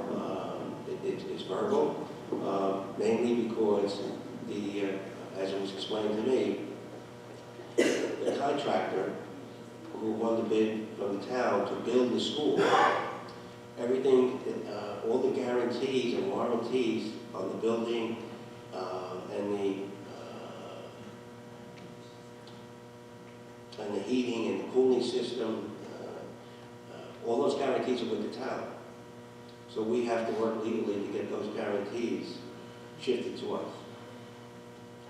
it's verbal, mainly because as it was explained to me, the contractor who won the bid from the town to build the school, everything, all the guarantees and warranties on the building, and the heating and the cooling system, all those guarantees are with the town. So we have to work legally to get those guarantees shifted to us.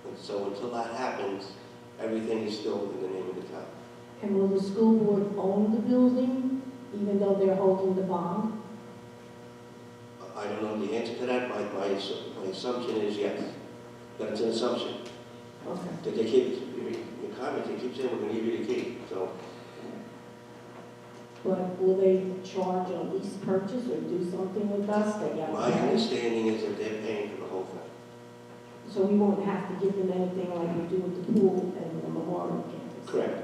And so until that happens, everything is still in the name of the town. And will the school board own the building, even though they're holding the bond? I don't know the answer to that. My assumption is yes, but it's an assumption. Okay. That they keep, the comments, they keep saying we're going to give you the key. So But will they charge a lease purchase or do something with us? my understanding is that they're paying for the whole thing. So we won't have to give them anything like we do with the pool and the memorial campus? Correct.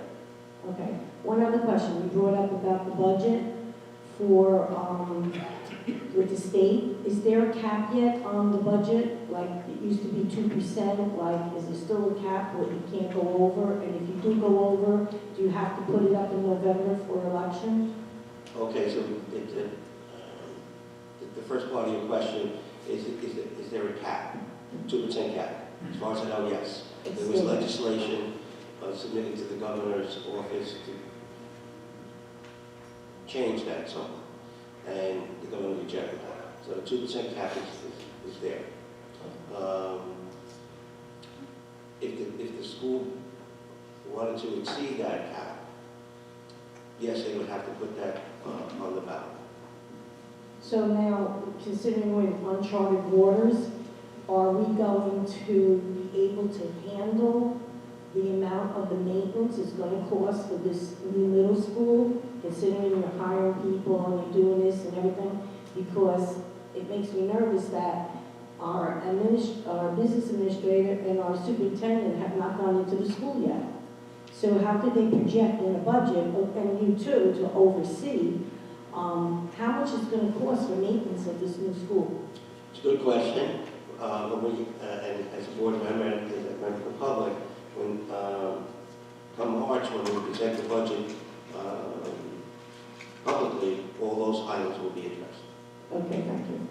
Okay. One other question. You brought up about the budget for, with the state. Is there a cap yet on the budget? Like, it used to be 2%. Like, is there still a cap where you can't go over? And if you do go over, do you have to put it up in November for election? Okay, so the first part of your question is there a cap? 2% cap. As far as I know, yes. There was legislation submitted to the governor's office to change that somewhat, and the governor rejected that. So the 2% cap is there. If the school wanted to exceed that cap, yes, they would have to put that on the ballot. So now, considering we're in uncharted waters, are we going to be able to handle the amount of the maintenance it's going to cost for this new middle school, considering you're hiring people and you're doing this and everything? Because it makes me nervous that our business administrator and our superintendent have not gone into the school yet. So how could they project in a budget, and you too, to oversee, how much it's going to cost for maintenance of this new school? It's a good question. And as a board member and as a member of the public, when come March, when we present the budget publicly, all those items will be addressed. Okay, thank you.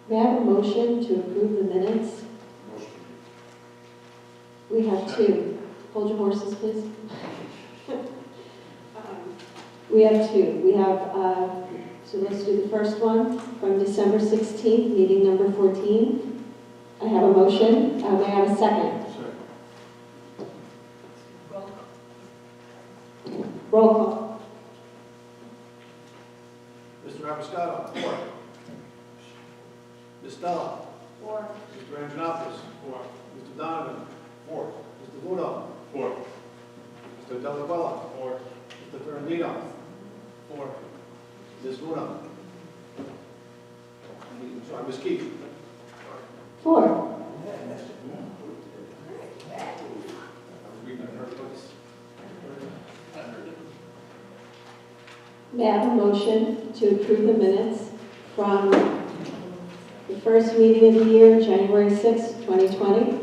May I have a motion to approve the minutes? We have two. Hold your horses, please. We have two. We have, so let's do the first one from December 16th, meeting number 14. I have a motion. May I have a second? Roll call. Mr. Rappiscato. 4. Ms. Stella. 4. Mr. Anjanopoulos. 4. Mr. Donovan. 4. Mr. Vudo. 4. Mr. Delaquila. 4. Mr. Ferrandino. 4. Ms. Vudo. Sorry, Ms. Keefe. 4. May I have a motion to approve the minutes from the first meeting of the year, January 6, 2020?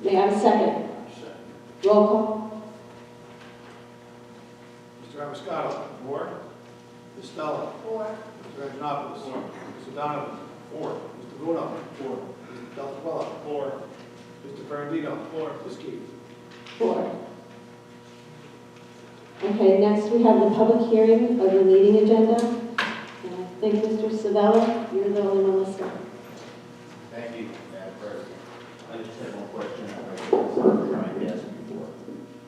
May I have a second? Roll call. Mr. Rappiscato. 4. Ms. Stella. 4. Mr. Anjanopoulos. 4. Mr. Donovan. 4. Mr. Vudo. 4. Mr. Delaquila. 4. Mr. Ferrandino. 4. Ms. Keefe. 4. Okay, next we have the public hearing of the meeting agenda. And I think, Mr. Savella, you're the only one listed. Thank you, Madam President. I just have one question I'd like to try and ask you for.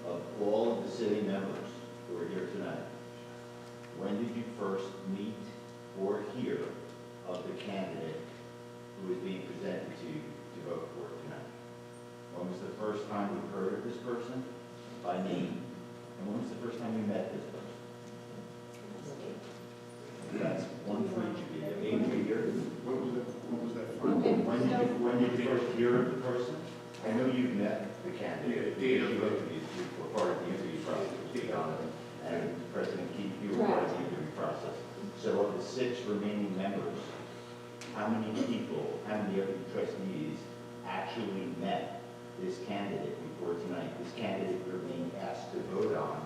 Of all of the city members who are here tonight, when did you first meet or hear of the candidate by name. And when was the first time you met this person? That's one for each of you. Name for year. What was that for? Okay, so, When did you first hear of the person? I know you've met the candidate. Yeah, date of You birth. were part of the interview process, Donovan, and President Keith, you were part of the interview process. So of the 6 remaining members, how many people, how many of the trustees actually met this candidate before tonight? This candidate you're being asked to vote on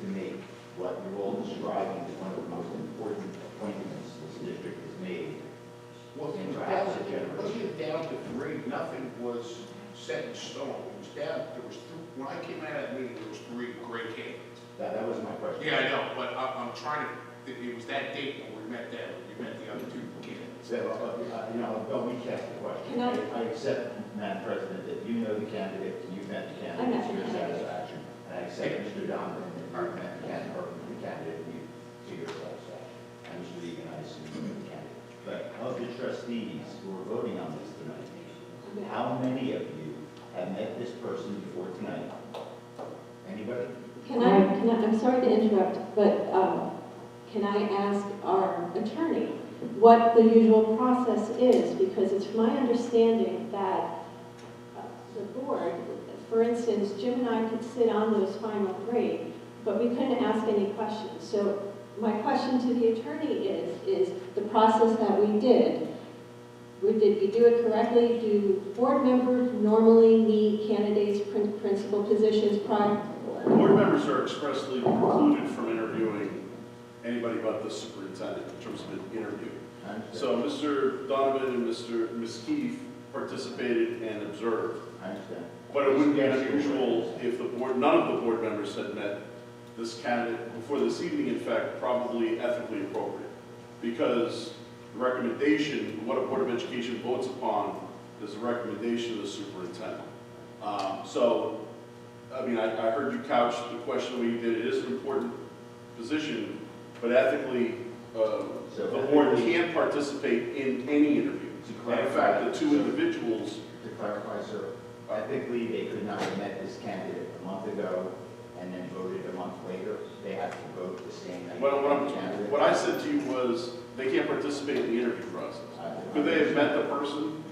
to make what you're all describing as one of the most important appointments this district has made. Well, And it perhaps a generation. wasn't down to 3, nothing was set in stone. It was down, when I came out of that meeting, there was 3 great candidates. That was my question. Yeah, I know, but I'm trying to, it was that date when we met them, we met the other 2 candidates. So, I'll recast the question. Can I- I accept, Madam President, that you know the candidate, and you've met the candidate met to the your candidate. satisfaction. And I accept Mr. Donovan, that you've met the candidate to your satisfaction. And Mr. Egan, I assume you know the candidate. But of the trustees who are voting on this tonight, how many of you have met this person before tonight? Anybody? I'm sorry to interrupt, but can I ask our attorney what the usual process is? Because it's my understanding that the board, for instance, Jim and I could sit on those final 3, but we couldn't ask any questions. So my question to the attorney is the process that we did we do it correctly? Do board members normally meet candidates' principal positions prior? Board members are expressly precluded from interviewing anybody but the superintendent in terms of an interview. So Mr. Donovan and Ms. Keefe participated and observed. I understand. But it wouldn't be unusual if none of the board members had met this candidate before this evening, in fact, probably ethically appropriate. Because the recommendation, what a Board of Education votes upon is a recommendation of the superintendent. I heard you couch the question when you did. It is an important position, but ethically, the board can't participate in any interview. And in fact, the 2 individuals. To clarify, sir, ethically, they could not have met this candidate a month ago and then voted a month later. They have to vote the same night. What I said to you was, they can't participate in the interview process. Could they have met the person?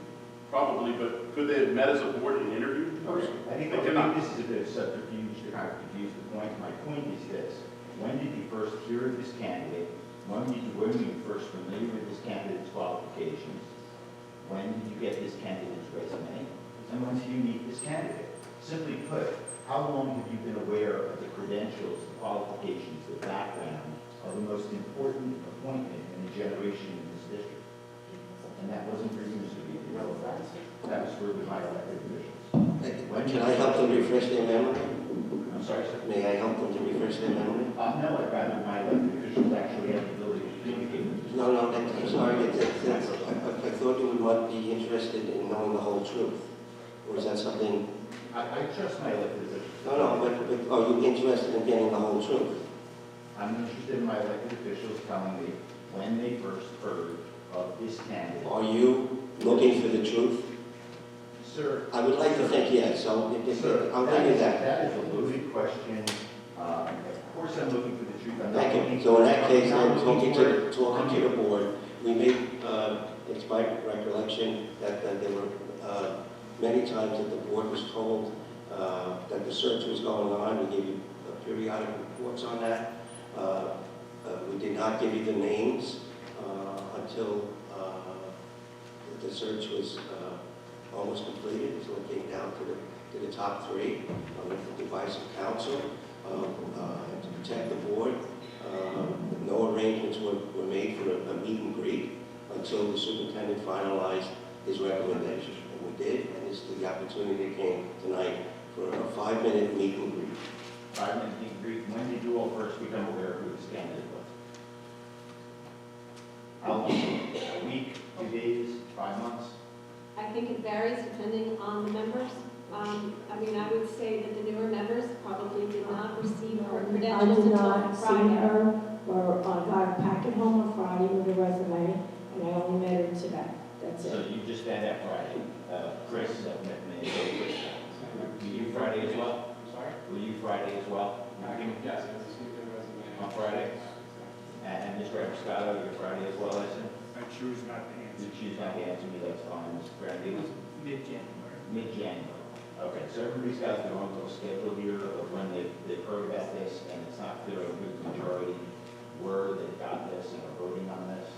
Probably, but could they have met as a board and interviewed the person? I think They cannot. this is a bit of subterfuge to kind of confuse the point. My point is this: when did you first hear of this candidate? When were you first familiar with this candidate's qualifications? When did you get this candidate's resume? And when did you meet this candidate? Simply put, how long have you been aware of the credentials, the qualifications, the background of the most important appointment in a generation in this district? And that wasn't for you, Mr. Beebe. That was for the high elected officials. Can I help them refresh their memory? I'm sorry, sir? May I help them to refresh their memory? No, I'd rather my elected officials actually have the ability to communicate with you. No, I'm sorry, I thought you would not be interested in knowing the whole truth. Or is that something? I trust my elected officials. No, but are you interested in getting the whole truth? I'm interested in my elected officials telling me when they first heard of this candidate. Are you looking for the truth? Sir. I would like to think yes, I'll give you that. That is a loaded question. Of course I'm looking for the truth. I'm not Thank looking you. So in that case, I'm I'm looking talking to the board. We made, it's my recollection that there were many times that the board was told that the search was going on. We gave you periodic reports on that. We did not give you the names until the search was almost completed, so it came down to the top 3 with the advice of counsel to protect the board. No arrangements were made for a meet and greet until the superintendent finalized his recommendation. And we did, and this is the opportunity that came tonight for a 5-minute meet and greet. 5-minute meet and greet. When did you all first become aware of who this candidate was? How long? A week, 2 days, 5 months? I think it varies depending on the members. I would say that the newer members probably did not receive her I credentials did until not see Friday. her, or got a packet home on Friday with a resume, and I only met her today. That's So it. you just met that Friday. Chris met me. You Friday as well? Will you Friday as well? Yes, it's a student resume. On Friday? And Mr. Episcotto, you're Friday as well, I assume? I choose not to answer. You choose not to answer me, that's fine, Mr. Brandy. Mid-January. Mid-January. Okay, so everybody's got their own little schedule here of when they've heard about this, and it's not clear who the majority were that got this and are voting on this.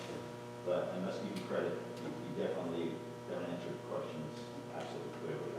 But I must give you credit, you definitely don't answer questions absolutely clearly.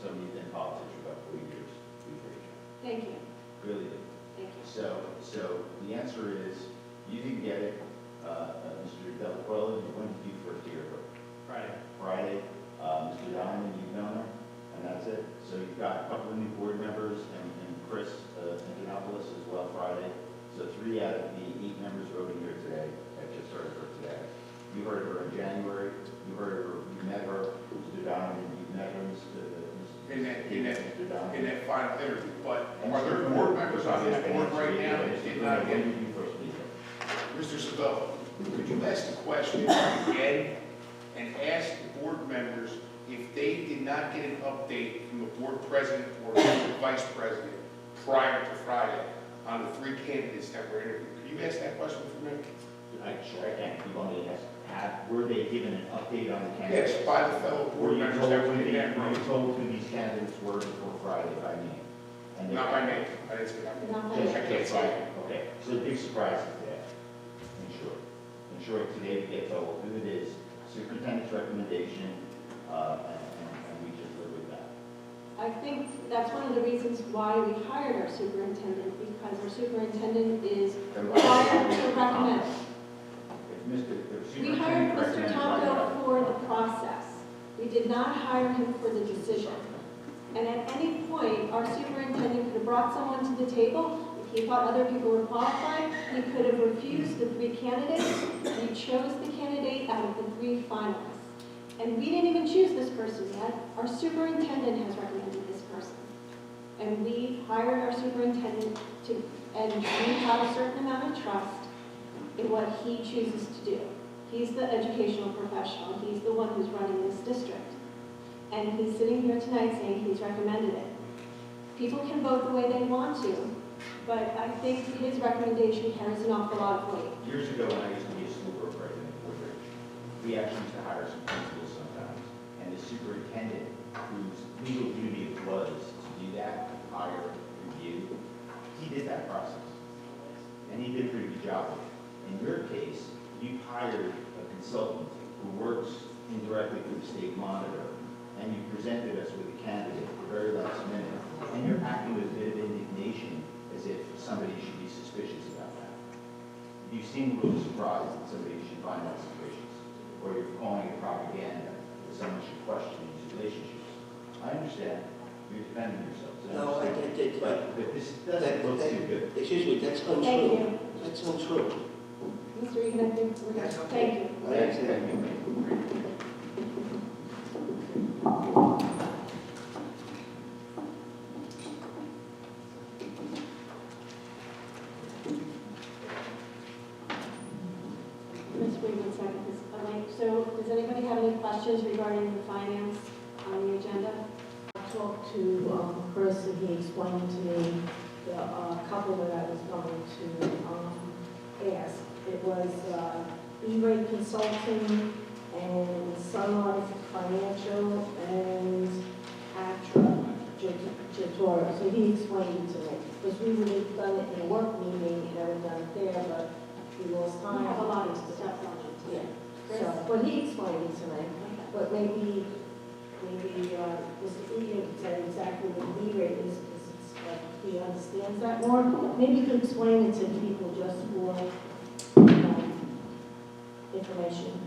Some of you have been in politics for about 4 years. Do a great job. Thank you. Really do. Thank you. So the answer is, you didn't get it, Mr. Delaquila, when did you first hear her? Friday. Friday. Mr. Diamond, you've known her, and that's it. So you've got a couple of new board members, and Chris Antonopoulos as well Friday. So 3 out of the 8 members voting here today have just heard her today. You heard her in January, you heard her, you met her, Mr. Diamond, you met her, In Mr. Diamond. that final interview, but are there board members on this board right now that did not get When did you first meet her? Mr. Sabella, could you ask the question again and ask the board members if they did not get an update from the board president or the vice president prior to Friday on the 3 candidates that were interviewed? Could you ask that question for me? Sure I can. You want me to ask, were they given an update on the candidates? Yes, by the fellow board members that were in that Were room. you told who these candidates were before Friday by name? And they- Not by name, I didn't say that. Not by Just I can't say Friday. Okay, so the big surprise is that, in short, today we get told who it is, superintendent's recommendation, and we just live with that. I think that's one of the reasons why we hired our superintendent, because our superintendent is required to recommend. If We hired Mr. recommends Tonko for the process. We did not hire him for the decision. And at any point, our superintendent could have brought someone to the table. If he thought other people were qualified, he could have refused the 3 candidates. We chose the candidate out of the 3 finalists. And we didn't even choose this person yet. Our superintendent has recommended this person. And we hired our superintendent and we have a certain amount of trust in what he chooses to do. He's the educational professional. He's the one who's running this district. And he's sitting here tonight saying he's recommended it. People can vote the way they want to, but I think his recommendation carries an awful lot of weight. Years ago, when I used to be a school board president in Woodbridge, we actually used to hire some principals sometimes, and the superintendent, whose legal duty it was to do that, hire, review, he did that process. And he did a pretty good job of it. In your case, you hired a consultant who works indirectly with the state monitor, and you presented us with a candidate at the very last minute, and you're acting with a bit of indignation as if somebody should be suspicious about that. You seem a little surprised that somebody should find that suspicious, or you're calling it propaganda that someone should question these relationships. I understand. You're defending yourself. No, I did. But this doesn't look too good. Excuse me, that's untrue. Thank you. That's untrue. Mr. Egan, I think we're That's good. okay. Thank you. I understand. Ms. Wait 1 second. So does anybody have any questions regarding the finance on the agenda? I talked to Chris, and he explained to me the couple that I was going to ask. It was E-Rate Consulting and Sunlight Financial and Atra Jatora. So he explained it to me. Because we would have done it in a work meeting and I would have done it there, but we lost We time. have a lot of stuff on it. Yeah. Chris? So, but he explained it to me. But maybe Mr. Egan said exactly what E-rate is, because it's like he understands that more. Maybe you could explain it to people just for information.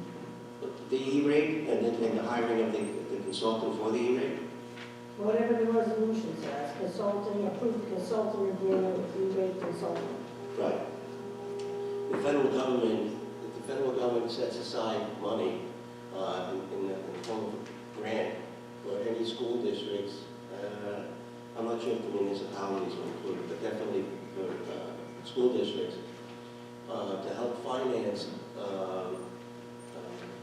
The E-rate and then the hiring of the consultant for the E-rate? Whatever the resolution says, consulting, approved consulting agreement with E-rate consulting. Right. The federal government sets aside money in the form of a grant for any school districts. I'm not sure if the municipalities are included, but definitely for school districts to help finance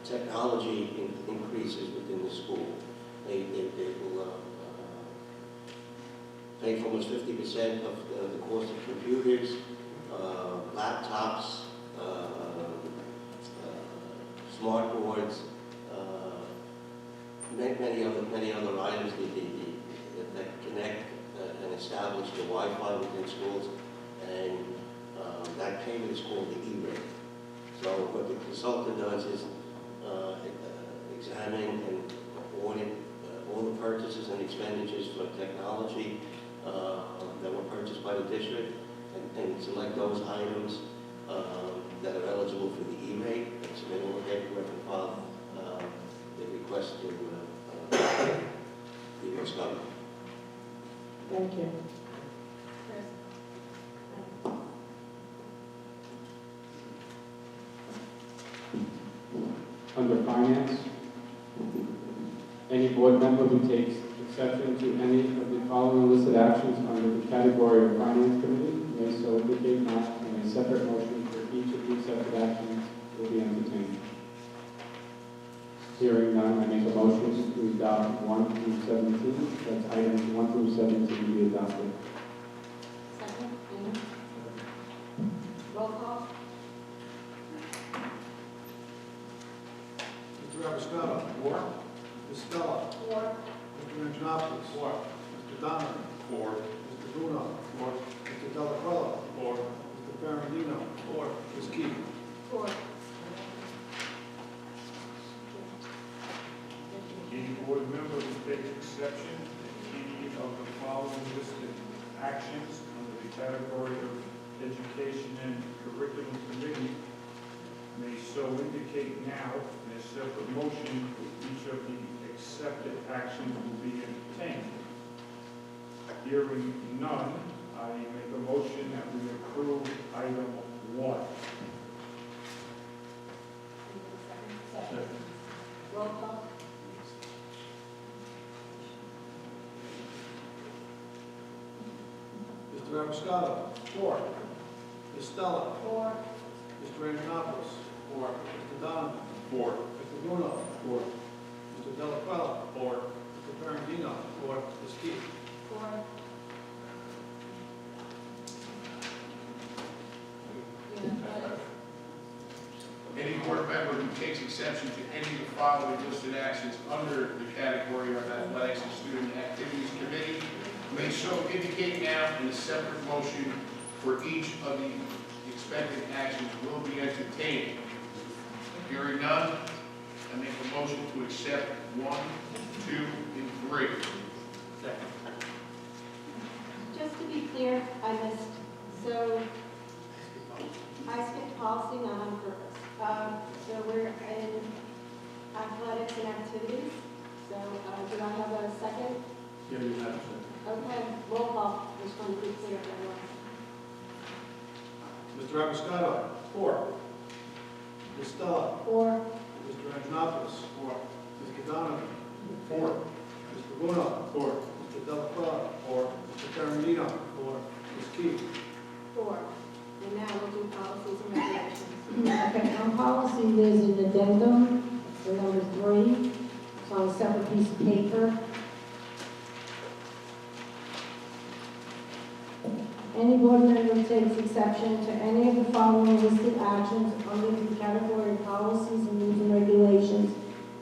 technology increases within the school. They will pay for almost 50% of the cost of computers, laptops, smart boards, many other items that connect and establish the Wi-Fi within schools, and that payment is called the E-rate. So what the consultant does is examine and audit all the purchases and expenditures for technology that were purchased by the district, and select those items that are eligible for the E-rate, and submit all the paperwork and file the request to the U.S. government. Thank you. Under finance, any board member who takes exception to any of the following listed actions under the category of finance committee may so indicate now, and a separate motion for each of the accepted actions will be entertained. Hearing none, I make a motion to adopt 1 through 17. That's items 1 through 17 be adopted. Second, Anna? Roll call? Mr. Abiscato. For. Ms. Stella. Four. Mr. Anjanopoulos. Four. Mr. Donovan. For. Mr. Bruno. Four. Mr. Delaquila. Four. Mr. Ferrandino. Four. Ms. Keefe. Four. Any board member who takes exception to any of the following listed actions under the category of Education and Curriculum Committee may so indicate now, and a separate motion for each of the accepted actions will be entertained. Hearing none, I make a motion that we approve item 1. Second. Roll call? Mr. Abiscato. Four. Ms. Stella. Four. Mr. Anjanopoulos. Four. Mr. Donovan. For. Mr. Bruno. For. Mr. Delaquila. Four. Mr. Ferrandino. Ms. Keefe. Four. Any board member who takes exception to any of the following listed actions under the category of Athletics and Student Activities Committee may so indicate now, in a separate motion for each of the expected actions will be entertained. Hearing none, I make a motion to accept 1, 2, and 3. Second. Just to be clear, I missed, so I skipped policy, not on purpose. So we're in athletics and activities. So do I have a second? Yeah, you have to. Okay, roll call. Just want to be clear, everyone. Mr. Abiscato. Four. Ms. Stella. Four. Mr. Anjanopoulos. Four. Mr. Donovan. For. Mr. Bruno. For. Mr. Delaquila. Mr. Ferrandino. Ms. Keefe. Four. And now we'll do policies and regulations. Okay, on policy, there's an addendum for number 3. It's on a separate piece of paper. Any board member who takes exception to any of the following listed actions under the category of policies and rules and regulations,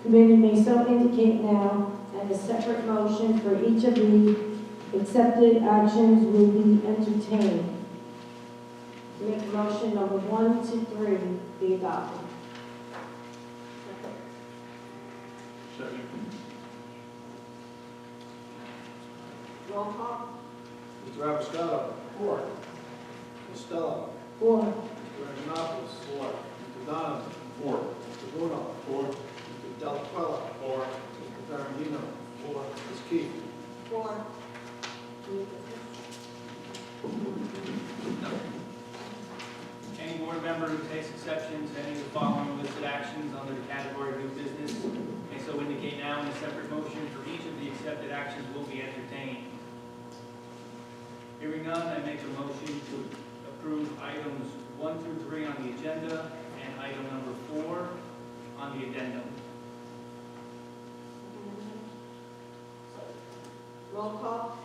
committee may so indicate now, and a separate motion for each of the accepted actions will be entertained. Make motion number 1 to 3 be adopted. Second. Roll call? Mr. Abiscato. Four. Ms. Stella. 4. Mr. Anjanopoulos. Mr. Donovan. For. Mr. Bruno. Mr. Delaquila. Mr. Ferrandino. Ms. Keefe. Four. Any board member who takes exception to any of the following listed actions under the category of new business may so indicate now, and a separate motion for each of the accepted actions will be entertained. Hearing none, I make a motion to approve items 1 through 3 on the agenda and item number 4 on the addendum. Roll call?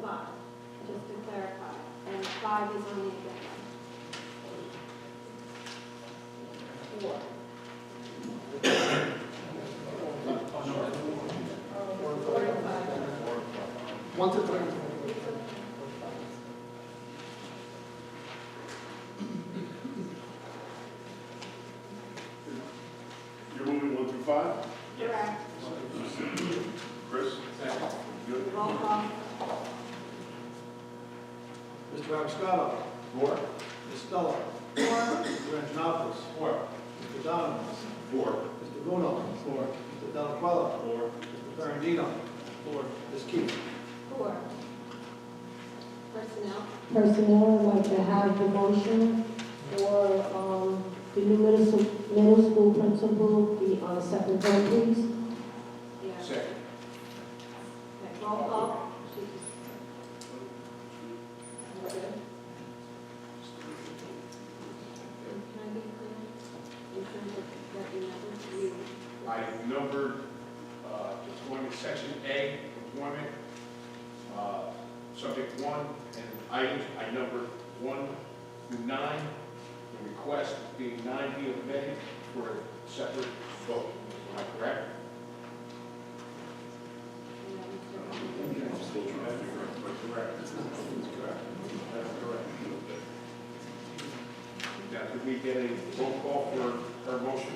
5, just to clarify. And 5 is on the agenda. 4. 4 and 5. 1 to 3. You're moving 1 through 5? Correct. Chris? Good? Roll call. Mr. Abiscato. 4. Ms. Stella. 4. Mr. Anjanopoulos. 4. Mr. Donovan. 4. Mr. Bruno. 4. Mr. Delaquella. 4. Mr. Ferrandino. 4. Ms. Keith. 4. Personnel. Personnel, I'd like to have the motion for the new middle school principal be on a separate vote, please. Yeah. Second. Okay, roll call. We're good. Can I be clear in terms of what you numbered? I numbered employment, section A, employment, subject 1, and items, I numbered 1 through 9. The request being 9 be amended for a separate vote. Am I correct? Correct. That's correct. Now, could we get a roll call for her motion?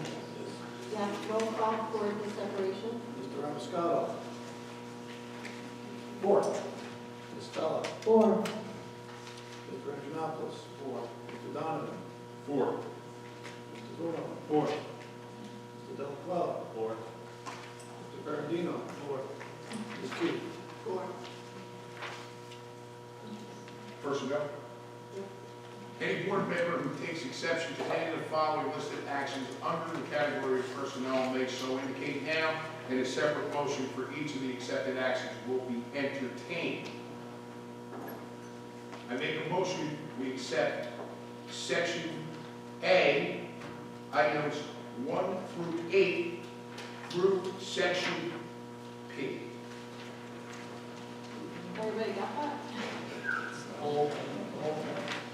Yes, roll call for the separation. Mr. Abiscato. 4. Ms. Stella. 4. Mr. Anjanopoulos. 4. Mr. Donovan. 4. Mr. Bruno. 4. Mr. Delaquella. 4. Mr. Ferrandino. 4. Ms. Keith. 4. Personnel? Any board member who takes exception to any of the following listed actions under the category of personnel may so indicate now, and a separate motion for each of the accepted actions will be entertained. I make a motion, we accept section A, items 1 through 8, through section P. Everybody got that?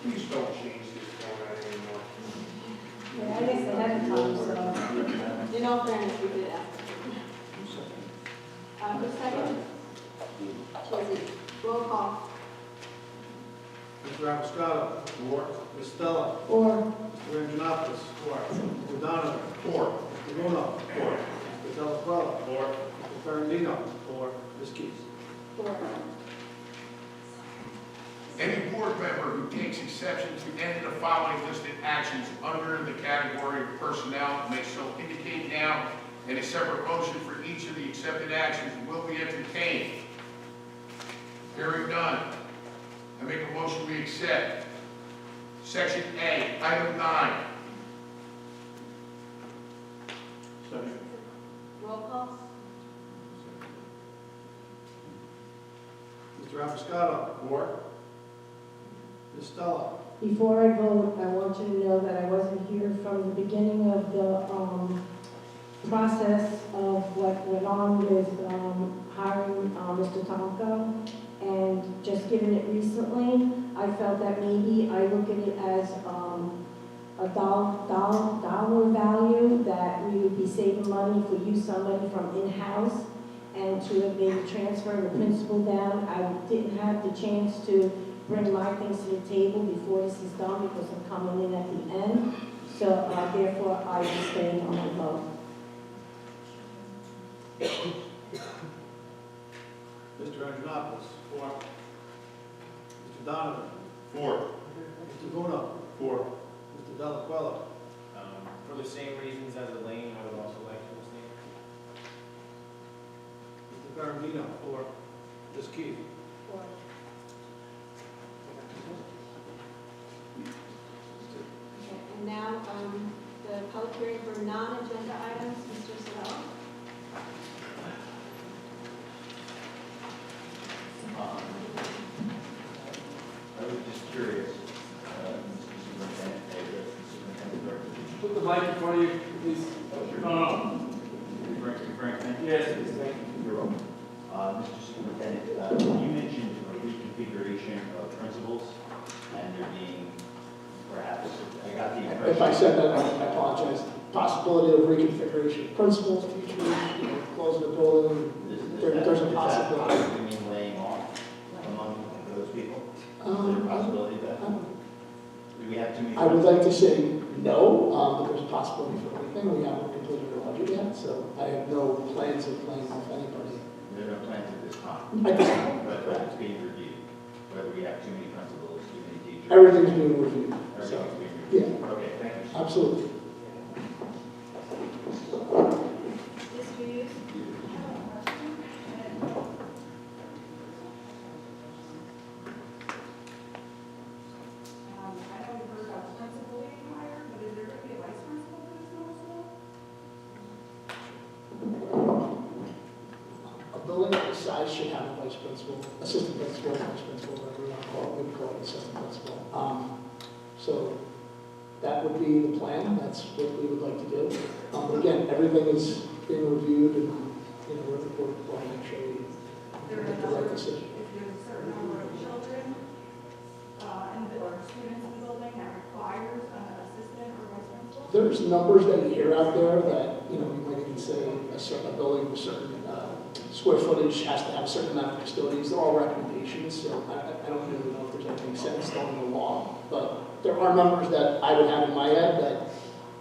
Please don't change this format anymore. Yeah, I guess ahead of time, so. In all fairness, we did ask. Who's second? Chizzy. Roll call. Mr. Abiscato. 4. Ms. Stella. 4. Mr. Anjanopoulos. 4. Mr. Donovan. 4. Mr. Bruno. 4. Mr. Delaquella. 4. Mr. Ferrandino. 4. Ms. Keith. 4. Any board member who takes exception to any of the following listed actions under the category of personnel may so indicate now, and a separate motion for each of the accepted actions will be entertained. Hearing none, I make a motion we accept section A, item 9. Roll call. Mr. Abiscato. 4. Ms. Stella. Before I vote, I want you to know that I wasn't here from the beginning of the process of what went on with hiring Mr. Tomko, and just given it recently, I felt that maybe I look at it as a dollar value, that we would be saving money if we use somebody from in-house, and to have maybe transfer the principal down. I didn't have the chance to bring my things to the table before this is done because I'm coming in at the end. So therefore, I abstain on the vote. Mr. Anjanopoulos. 4. Mr. Donovan. 4. Mr. Bruno. 4. Mr. Delaquella. For the same reasons as Elaine, I would also like to abstain. Mr. Ferrandino. 4. Ms. Keith. 4. And now, the public hearing for non-agenda items, Mr. Savella. I was just curious, Mr. Superintendent, Put the mic in front of you, please. No. Frank, thank you. Yes, please, thank you. You're welcome. Mr. Superintendent, you mentioned a recent reconfiguration of principals, and there being perhaps, I got the impression. If I said that, I apologize. Possibility of reconfiguration of principals, teachers, closing the building, there's a possibility. Does that mean laying off among those people? Is there a possibility of that? Do we have too many? I would like to say no, but there's a possibility for anything. We haven't completed our budget yet, so I have no plans of laying off anybody. There are no plans at this time. At this time. But it's being reviewed, whether we have too many principals, too many teachers. Everything's being reviewed. Everything's So, being reviewed. yeah, Okay, thank you. absolutely. Mr. Hughes? I know we've heard about principal being hired, but is there going to be a vice principal for this middle school? A building of this size should have a vice principal, assistant principal, vice principal, whatever you want to call it. We would call it assistant principal. So that would be the plan. That's what we would like to do. Again, everything is being reviewed, and we're going to make sure we make the right decision. If there's a certain number of children or students in the building that requires an assistant or vice principal? There's numbers that you hear out there that, you might even say a certain building with certain square footage has to have a certain amount of custodians. They're all recommendations, so I don't really know if there's anything set in stone in the law. But there are numbers that I would have in my head that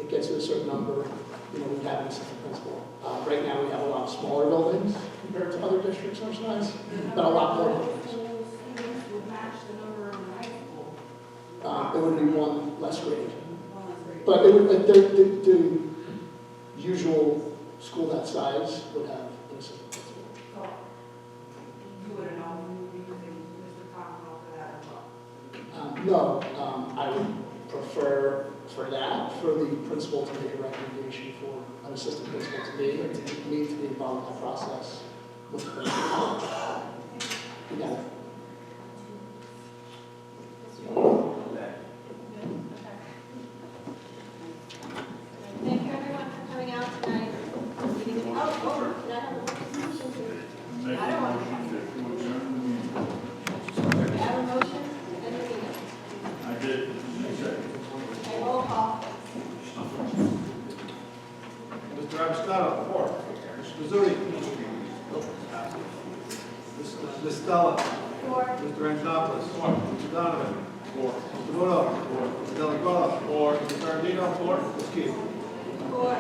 it gets to a certain number, we have an assistant principal. Right now, we have a lot of smaller buildings compared to other districts our size, but a lot more buildings. Students would match the number in high school. It would be one less grade. One less grade. But it would, the usual school that size would have an assistant principal. So you wouldn't know who would be using Mr. Conwell for that as well? No, I would prefer for that, for the principal to make a recommendation for an assistant principal to me, and to me to be involved in the process with the principal. You got it. Thank you everyone for coming out tonight. Meeting is over. Did I have a motion to? I don't want to. I have a motion and a meeting. I did. Okay, roll call. Mr. Abiscato. Four. Mr. Pizzuti. Ms. Stella. Four. Mr. Antonopoulos. Four. Mr. Donovan. Four. Mr. Mudo. Four. Mr. Delacuilla. Four. Mr. Ferrandino. Four. Ms. Keith. Four.